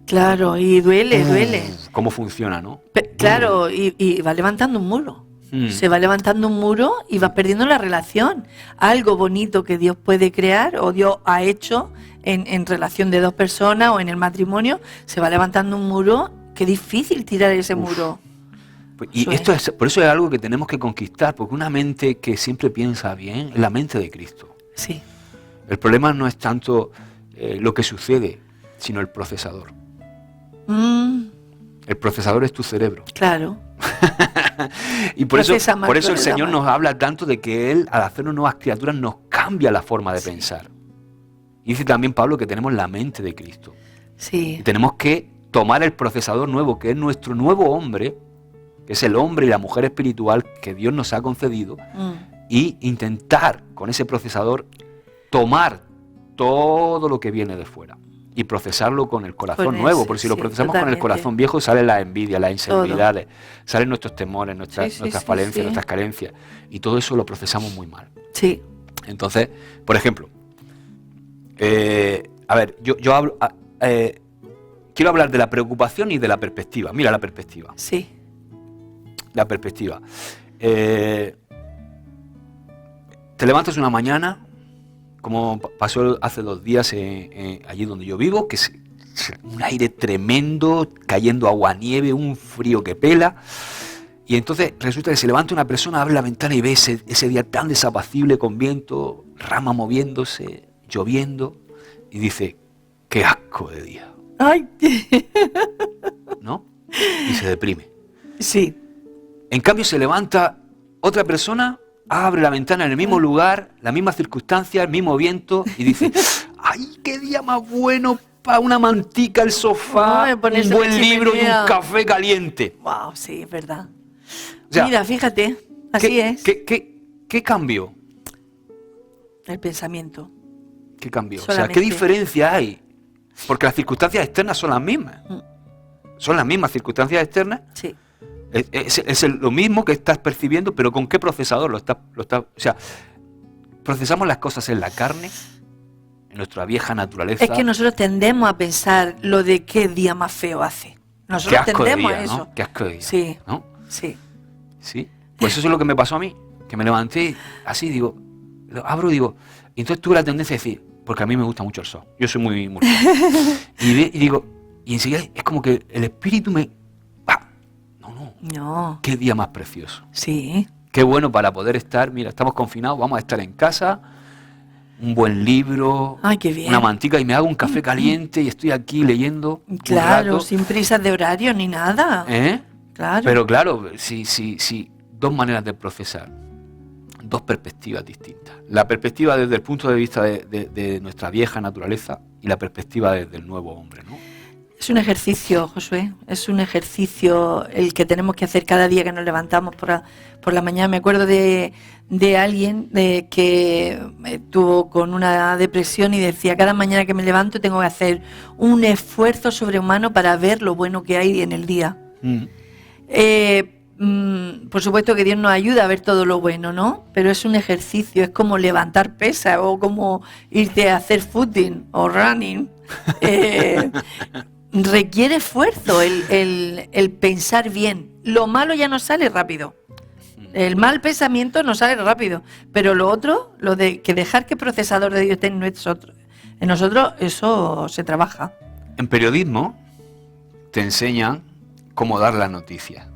S2: Claro, y duele.
S1: ¿Cómo funciona, no?
S2: Claro, y va levantando un muro. Se va levantando un muro y va perdiendo la relación. Algo bonito que Dios puede crear o Dios ha hecho en relación de dos personas o en el matrimonio, se va levantando un muro. Qué difícil tirar ese muro.
S1: Y esto es, por eso es algo que tenemos que conquistar, porque una mente que siempre piensa bien es la mente de Cristo.
S2: Sí.
S1: El problema no es tanto lo que sucede, sino el procesador. El procesador es tu cerebro.
S2: Claro.
S1: Y por eso el
S2: Señor
S1: Señor nos habla tanto de que Él, al hacernos nuevas criaturas, nos cambia la forma de pensar. Y dice también Pablo que tenemos la mente de Cristo.
S2: Sí.
S1: Y tenemos que tomar el procesador nuevo, que es nuestro nuevo hombre, que es el hombre y la mujer espiritual que Dios nos ha concedido, y intentar con ese procesador tomar todo lo que viene de fuera y procesarlo con el corazón nuevo, porque si lo procesamos con el corazón viejo sale la envidia, las inseguridades, salen nuestros temores, nuestras falencias, nuestras carencias, y todo eso lo procesamos muy mal.
S2: Sí.
S1: Entonces, por ejemplo, a ver, yo hablo, quiero hablar de la preocupación y de la perspectiva. Mira la perspectiva.
S2: Sí.
S1: La perspectiva. Te levantas una mañana, como pasó hace 2 días allí donde yo vivo, que es un aire tremendo, cayendo agua-nieve, un frío que pela, y entonces resulta que se levanta una persona, abre la ventana y ve ese día tan desapacible con viento, rama moviéndose, lloviendo, y dice, qué asco de día.
S2: Ay.
S1: ¿No? Y se deprime.
S2: Sí.
S1: En cambio se levanta otra persona, abre la ventana en el mismo lugar, la misma circunstancia, el mismo viento, y dice, ¡ay, qué día más bueno para una mantica, el sofá,
S2: Ay,
S1: un
S2: ponerse
S1: buen
S2: una
S1: libro y un
S2: chimenea.
S1: café caliente!
S2: Wow, sí, es verdad.
S1: O sea,
S2: Mira, fíjate, así es.
S1: ¿Qué cambió?
S2: El pensamiento.
S1: ¿Qué cambió? O
S2: Solamente.
S1: sea, ¿qué diferencia hay? Porque las circunstancias externas son las mismas. Son las mismas circunstancias externas.
S2: Sí.
S1: Es lo mismo que estás percibiendo, pero ¿con qué procesador lo estás? O sea, procesamos las cosas en la carne, en nuestra vieja naturaleza.
S2: Es que nosotros tendemos a pensar lo de qué día más feo hace. Nosotros
S1: Qué asco de
S2: tendemos
S1: día,
S2: a eso.
S1: ¿no? Qué asco de día,
S2: Sí.
S1: ¿no?
S2: Sí.
S1: Sí. Pues eso es lo que me pasó a mí, que me levanté así, digo, lo abro y digo, y entonces tuve la tendencia a decir, porque a mí me gusta mucho el sol, yo soy muy y digo, y enseguida es como que el espíritu me...
S2: No.
S1: Qué día más precioso.
S2: Sí.
S1: Qué bueno para poder estar, mira, estamos confinados, vamos a estar en casa, un buen libro,
S2: Ay, qué bien.
S1: una mantica y me hago un café caliente y estoy aquí leyendo
S2: Claro,
S1: un rato.
S2: sin prisas de horario ni nada. Claro.
S1: Pero claro, sí, dos maneras de procesar, dos perspectivas distintas. La perspectiva desde el punto de vista de nuestra vieja naturaleza y la perspectiva desde el nuevo hombre, ¿no?
S2: Es un ejercicio, Josué, es un ejercicio el que tenemos que hacer cada día que nos levantamos por la mañana. Me acuerdo de alguien que estuvo con una depresión y decía, cada mañana que me levanto tengo que hacer un esfuerzo sobrehumano para ver lo bueno que hay en el día. Por supuesto que Dios nos ayuda a ver todo lo bueno, ¿no? Pero es un ejercicio, es como levantar pesas o como irte a hacer footing o running. Requiere esfuerzo el pensar bien. Lo malo ya no sale rápido. El mal pensamiento no sale rápido. Pero lo otro, lo de que dejar que el procesador de Dios esté en nosotros, eso se trabaja.
S1: En periodismo te enseñan cómo dar la noticia.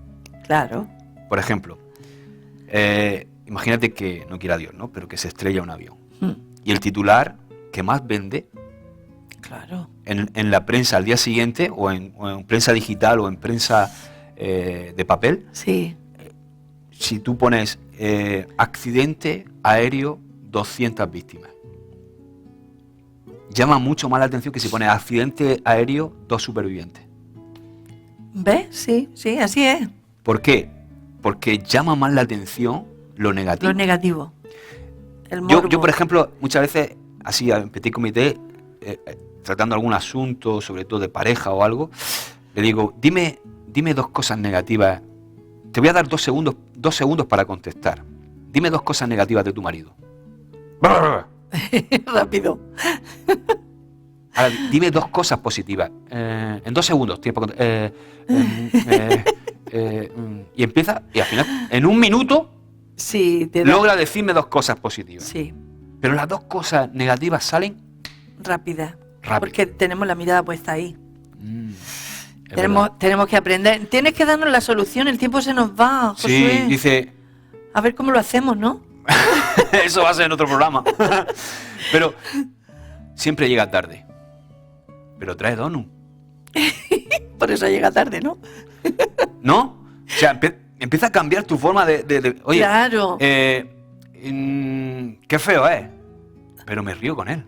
S2: Claro.
S1: Por ejemplo, imagínate que, no quiera Dios, ¿no? Pero que se estrella un avión. Y el titular que más vende,
S2: claro,
S1: en la prensa al día siguiente, o en prensa digital o en prensa de papel,
S2: sí.
S1: Si tú pones accidente aéreo, 200 víctimas. Llama mucho más la atención que si pones accidente aéreo, 2 supervivientes.
S2: ¿Ves? Sí, así es.
S1: ¿Por qué? Porque llama más la atención lo negativo.
S2: Lo negativo. El morbo.
S1: Yo, por ejemplo, muchas veces, así en petit comité, tratando algún asunto, sobre todo de pareja o algo, le digo, dime 2 cosas negativas. Te voy a dar 2 segundos para contestar. Dime 2 cosas negativas de tu marido.
S2: Rápido.
S1: Ahora, dime 2 cosas positivas. En 2 segundos tienes para contestar. Y empieza, y al final, en 1 minuto,
S2: sí,
S1: logra decirme 2 cosas positivas.
S2: Sí.
S1: Pero las 2 cosas negativas salen
S2: rápidas.
S1: Rápido.
S2: Porque tenemos la mirada puesta ahí.
S1: Tenemos
S2: que aprender. Tienes que darnos la solución, el tiempo se nos va, Josué.
S1: Sí, dice...
S2: A ver cómo lo hacemos, ¿no?
S1: Eso va a ser en otro programa. Pero siempre llega tarde. Pero trae donut.
S2: Por eso llega tarde, ¿no?
S1: ¿No? O sea, empieza a cambiar tu forma de oye,
S2: claro.
S1: Qué feo es. Pero me río con él.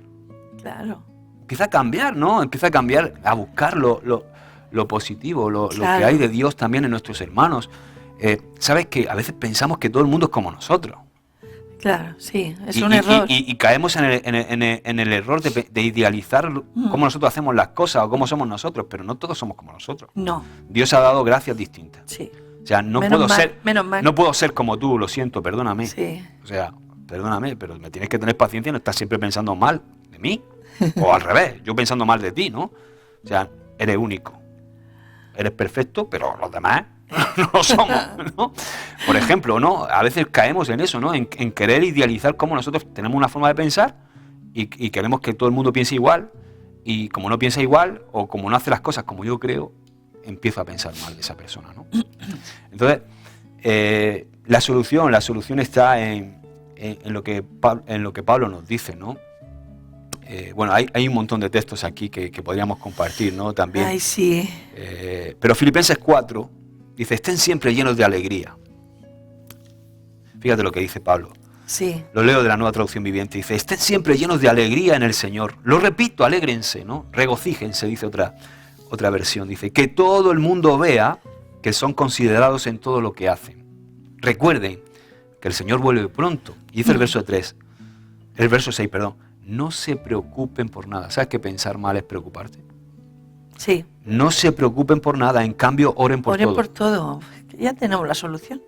S2: Claro.
S1: Empieza a cambiar, ¿no? Empieza a cambiar, a buscar lo positivo, lo que hay de Dios también en nuestros hermanos. ¿Sabes que a veces pensamos que todo el mundo es como nosotros?
S2: Claro, sí, es un error.
S1: Y caemos en el error de idealizar cómo nosotros hacemos las cosas o cómo somos nosotros, pero no todos somos como nosotros.
S2: No.
S1: Dios ha dado gracias distintas.
S2: Sí.
S1: O sea, no puedo ser como tú, lo siento, perdóname.
S2: Sí.
S1: O sea, perdóname, pero me tienes que tener paciencia y no estás siempre pensando mal de mí. O al revés, yo pensando mal de ti, ¿no? O sea, eres único. Eres perfecto, pero los demás no lo somos, ¿no? Por ejemplo, ¿no? A veces caemos en eso, ¿no? En querer idealizar cómo nosotros tenemos una forma de pensar y queremos que todo el mundo piense igual, y como no piensa igual o como no hace las cosas como yo creo, empiezo a pensar mal de esa persona, ¿no? Entonces, la solución está en lo que Pablo nos dice, ¿no? Bueno, hay un montón de textos aquí que podríamos compartir, ¿no? También.
S2: Ay, sí.
S1: Pero Filipenses 4 dice, estén siempre llenos de alegría. Fíjate lo que dice Pablo.
S2: Sí.
S1: Lo leo de la Nueva Traducción Viviente. Dice, estén siempre llenos de alegría en el Señor. Lo repito, alégrense, ¿no? Regocíjense, dice otra versión. Dice, que todo el mundo vea que son considerados en todo lo que hacen. Recuerden que el Señor vuelve pronto. Y dice el verso 6, no se preocupen por nada. ¿Sabes que pensar mal es preocuparte?
S2: Sí.
S1: No se preocupen por nada, en cambio oren por todo.
S2: Oren por todo. Ya tenemos la solución.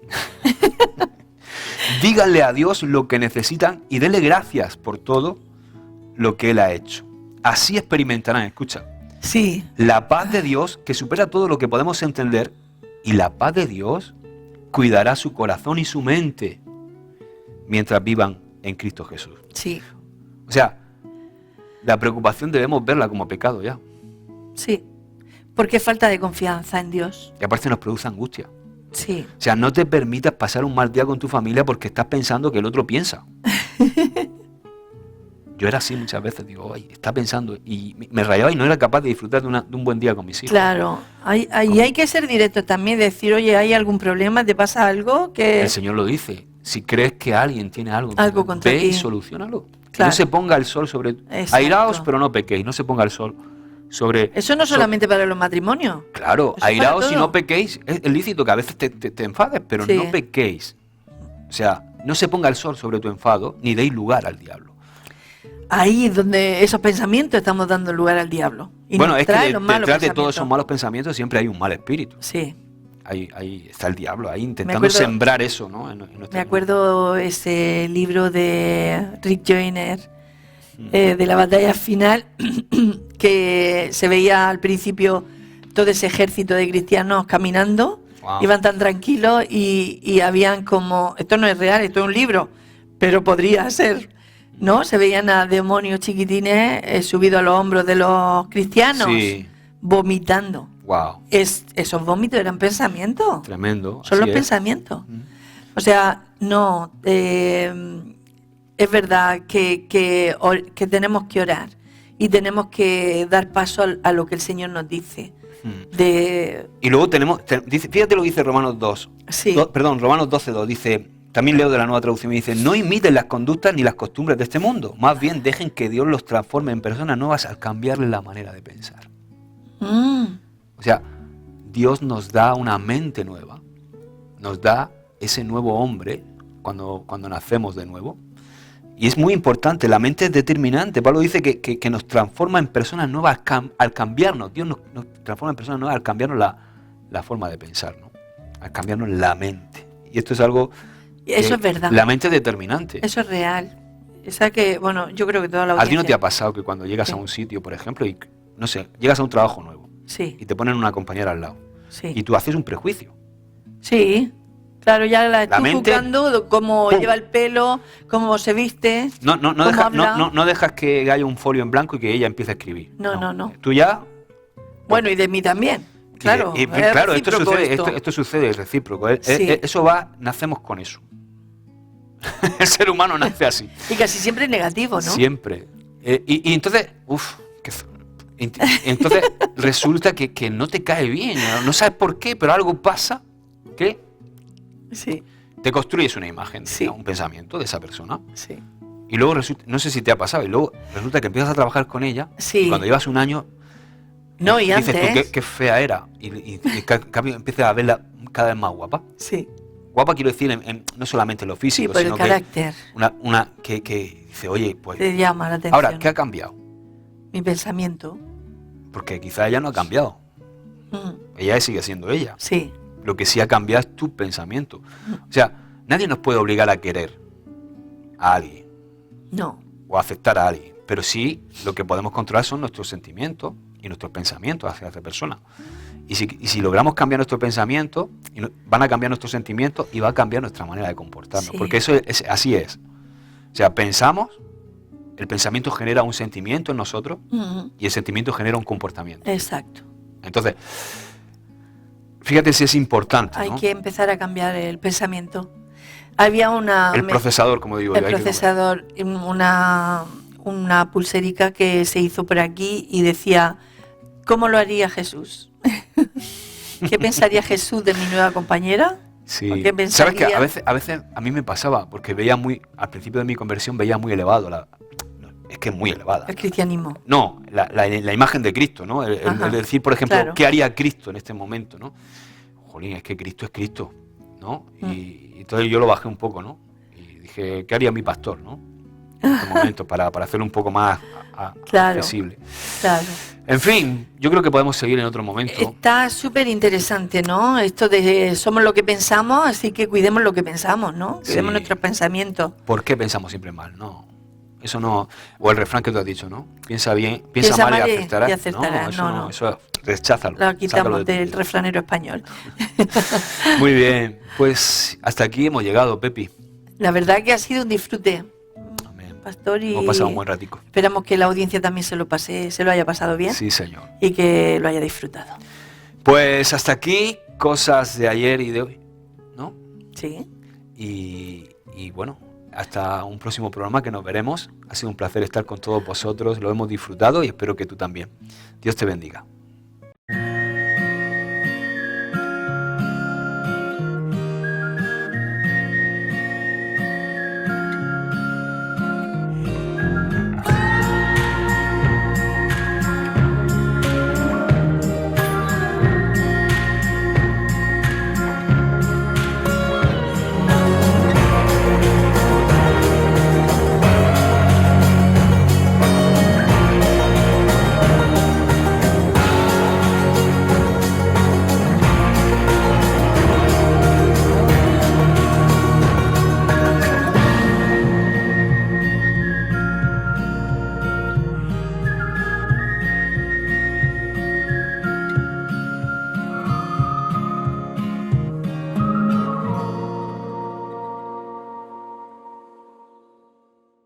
S1: Díganle a Dios lo que necesitan y denle gracias por todo lo que Él ha hecho. Así experimentarán, escucha,
S2: sí,
S1: la paz de Dios que supera todo lo que podemos entender, y la paz de Dios cuidará su corazón y su mente mientras vivan en Cristo Jesús.
S2: Sí.
S1: O sea, la preocupación debemos verla como pecado ya.
S2: Sí, porque falta de confianza en Dios.
S1: Y aparte nos produce angustia.
S2: Sí.
S1: O sea, no te permitas pasar un mal día con tu familia porque estás pensando que el otro piensa. Yo era así muchas veces, digo, ay, está pensando, y me rayaba y no era capaz de disfrutar de un buen día con mis hijos.
S2: Claro, hay que ser directo también, decir, oye, ¿hay algún problema? ¿Te pasa algo? Que
S1: el Señor lo dice, si crees que alguien tiene algo
S2: contra
S1: ve
S2: ti,
S1: y solucionalo.
S2: claro.
S1: No se ponga el sol sobre...
S2: Exacto.
S1: Airaos, pero no pequéis, no se ponga el sol sobre...
S2: Eso no solamente para los matrimonios.
S1: Claro,
S2: Eso
S1: airaos
S2: para
S1: y no
S2: todo.
S1: pequéis. Es lícito que a veces te enfades, pero
S2: Sí.
S1: no pequéis. O sea, no se ponga el sol sobre tu enfado, ni deis lugar al diablo.
S2: Ahí es donde esos pensamientos estamos dando lugar al diablo. Y
S1: Bueno,
S2: nos
S1: es que
S2: trae los malos
S1: detrás de todos
S2: pensamientos.
S1: esos malos pensamientos siempre hay un mal espíritu.
S2: Sí.
S1: Ahí está el diablo, ahí intentando
S2: acuerdo-
S1: sembrar eso, ¿no? En nuestro
S2: Me acuerdo ese libro de Rick Joyner, de la batalla final, que se veía al principio todo ese ejército de cristianos caminando,
S1: Wow.
S2: iban tan tranquilos y habían como, esto no es real, esto es un libro, pero podría ser, ¿no? Se veían a demonios chiquitines subidos a los hombros de los cristianos,
S1: Sí.
S2: vomitando.
S1: Wow,
S2: Esos vómitos eran pensamientos.
S1: tremendo.
S2: Son
S1: así
S2: los
S1: es.
S2: pensamientos. O sea, no, es verdad que tenemos que orar y tenemos que dar paso a lo que el Señor nos dice.
S1: Y luego fíjate lo que dice Romanos 2.
S2: Sí.
S1: Romanos 12:2 dice, también leo de la Nueva Traducción, y dice, no imiten las conductas ni las costumbres de este mundo, más bien dejen que Dios los transforme en personas nuevas al cambiarles la manera de pensar. O sea, Dios nos da una mente nueva, nos da ese nuevo hombre cuando nacemos de nuevo. Y es muy importante, la mente es determinante. Pablo dice que nos transforma en personas nuevas al cambiarnos. Dios nos transforma en personas nuevas al cambiarnos la forma de pensar, ¿no? Al cambiarnos la mente. Y esto es algo...
S2: Eso es verdad.
S1: La mente es determinante.
S2: Eso es real. Esa que, bueno, yo creo que toda la
S1: ¿A
S2: audiencia...
S1: ti no te ha pasado que cuando llegas
S2: Sí.
S1: a un sitio, por ejemplo, y no sé, llegas a un trabajo nuevo
S2: Sí,
S1: y te ponen una compañera al lado
S2: sí.
S1: y tú haces un prejuicio?
S2: Sí, claro, ya la estoy
S1: mente-
S2: juzgando, cómo
S1: ¡Pum!
S2: lleva el pelo, cómo se viste,
S1: No
S2: cómo habla.
S1: no dejas que haya un folio en blanco y que ella empiece a escribir.
S2: No.
S1: Tú ya...
S2: Bueno, y de mí también. Claro,
S1: Y
S2: es
S1: claro, esto
S2: recíproco
S1: sucede, esto sucede, es recíproco.
S2: Sí.
S1: Eso nacemos con eso. El ser humano nace así.
S2: Y casi siempre es negativo, ¿no?
S1: Siempre. Y entonces, entonces resulta que no te cae bien, no sabes por qué, pero algo pasa que
S2: Sí,
S1: te construyes una imagen,
S2: Sí.
S1: un pensamiento de esa persona.
S2: sí.
S1: Y luego resulta, no sé si te ha pasado, y luego resulta que empiezas a trabajar con ella,
S2: Sí.
S1: y cuando llevas un año,
S2: No, y
S1: dices
S2: antes.
S1: tú qué fea era, y cambio empiezas a verla cada vez más guapa.
S2: Sí,
S1: Guapa quiero decir, no solamente en lo
S2: sí,
S1: físico,
S2: por el
S1: sino
S2: carácter.
S1: que dice, oye, pues...
S2: Te llama la atención.
S1: Ahora, ¿qué ha cambiado?
S2: Mi pensamiento.
S1: Porque quizá ella no ha cambiado. Ella sigue siendo ella.
S2: Sí,
S1: Lo que sí ha cambiado es tu pensamiento. O sea, nadie nos puede obligar a querer a alguien
S2: no.
S1: o a aceptar a alguien. Pero sí, lo que podemos controlar son nuestros sentimientos y nuestros pensamientos hacia esa persona. Y si logramos cambiar nuestro pensamiento, van a cambiar nuestros sentimientos y va a cambiar nuestra manera de comportarnos.
S2: Sí.
S1: Porque así es. O sea, pensamos, el pensamiento genera un sentimiento en nosotros y el sentimiento genera un comportamiento.
S2: Exacto.
S1: Entonces, fíjate si es importante,
S2: Hay
S1: ¿no?
S2: que empezar a cambiar el pensamiento. Había una...
S1: El procesador, como digo yo.
S2: El
S1: hay que
S2: procesador, una pulserica que se hizo por aquí y decía, ¿cómo lo haría Jesús? ¿Qué pensaría Jesús de mi nueva compañera?
S1: Sí.
S2: ¿O qué
S1: ¿Sabes qué?
S2: pensaría?
S1: A veces a mí me pasaba, porque al principio de mi conversión veía muy elevado, es que es muy elevada.
S2: El cristianismo.
S1: No, la imagen de Cristo, ¿no?
S2: Ajá.
S1: El decir, por ejemplo,
S2: Claro.
S1: ¿qué haría Cristo en este momento, no? Jolín, es que Cristo es Cristo, ¿no? Y entonces yo lo bajé un poco, ¿no? Y dije, ¿qué haría mi pastor, no? En este momento, para hacerlo un poco más
S2: Claro.
S1: accesible.
S2: Claro.
S1: En fin, yo creo que podemos seguir en otro momento.
S2: Está súper interesante, ¿no? Esto de somos lo que pensamos, así que cuidemos lo que pensamos, ¿no? Cuidemos
S1: Sí.
S2: nuestros pensamientos.
S1: ¿Por qué pensamos siempre mal? No. Eso no. O el refrán que tú has dicho, ¿no? Piensa bien, piensa mal y acertarás.
S2: acertarás.
S1: eso
S2: No.
S1: Eso recházalo.
S2: Lo
S1: sácalo
S2: quitamos
S1: de tu
S2: del
S1: vida.
S2: refranero español.
S1: Muy bien. Pues hasta aquí hemos llegado, Pepi.
S2: La verdad que ha sido un disfrute,
S1: Amén.
S2: Pastor, y
S1: Hemos pasado un buen ratico.
S2: esperamos que la audiencia también se lo haya pasado bien
S1: Sí, señor.
S2: y que lo haya disfrutado.
S1: Pues hasta aquí, cosas de ayer y de hoy, ¿no?
S2: Sí.
S1: Y bueno, hasta un próximo programa que nos veremos. Ha sido un placer estar con todos vosotros, lo hemos disfrutado y espero que tú también. Dios te bendiga.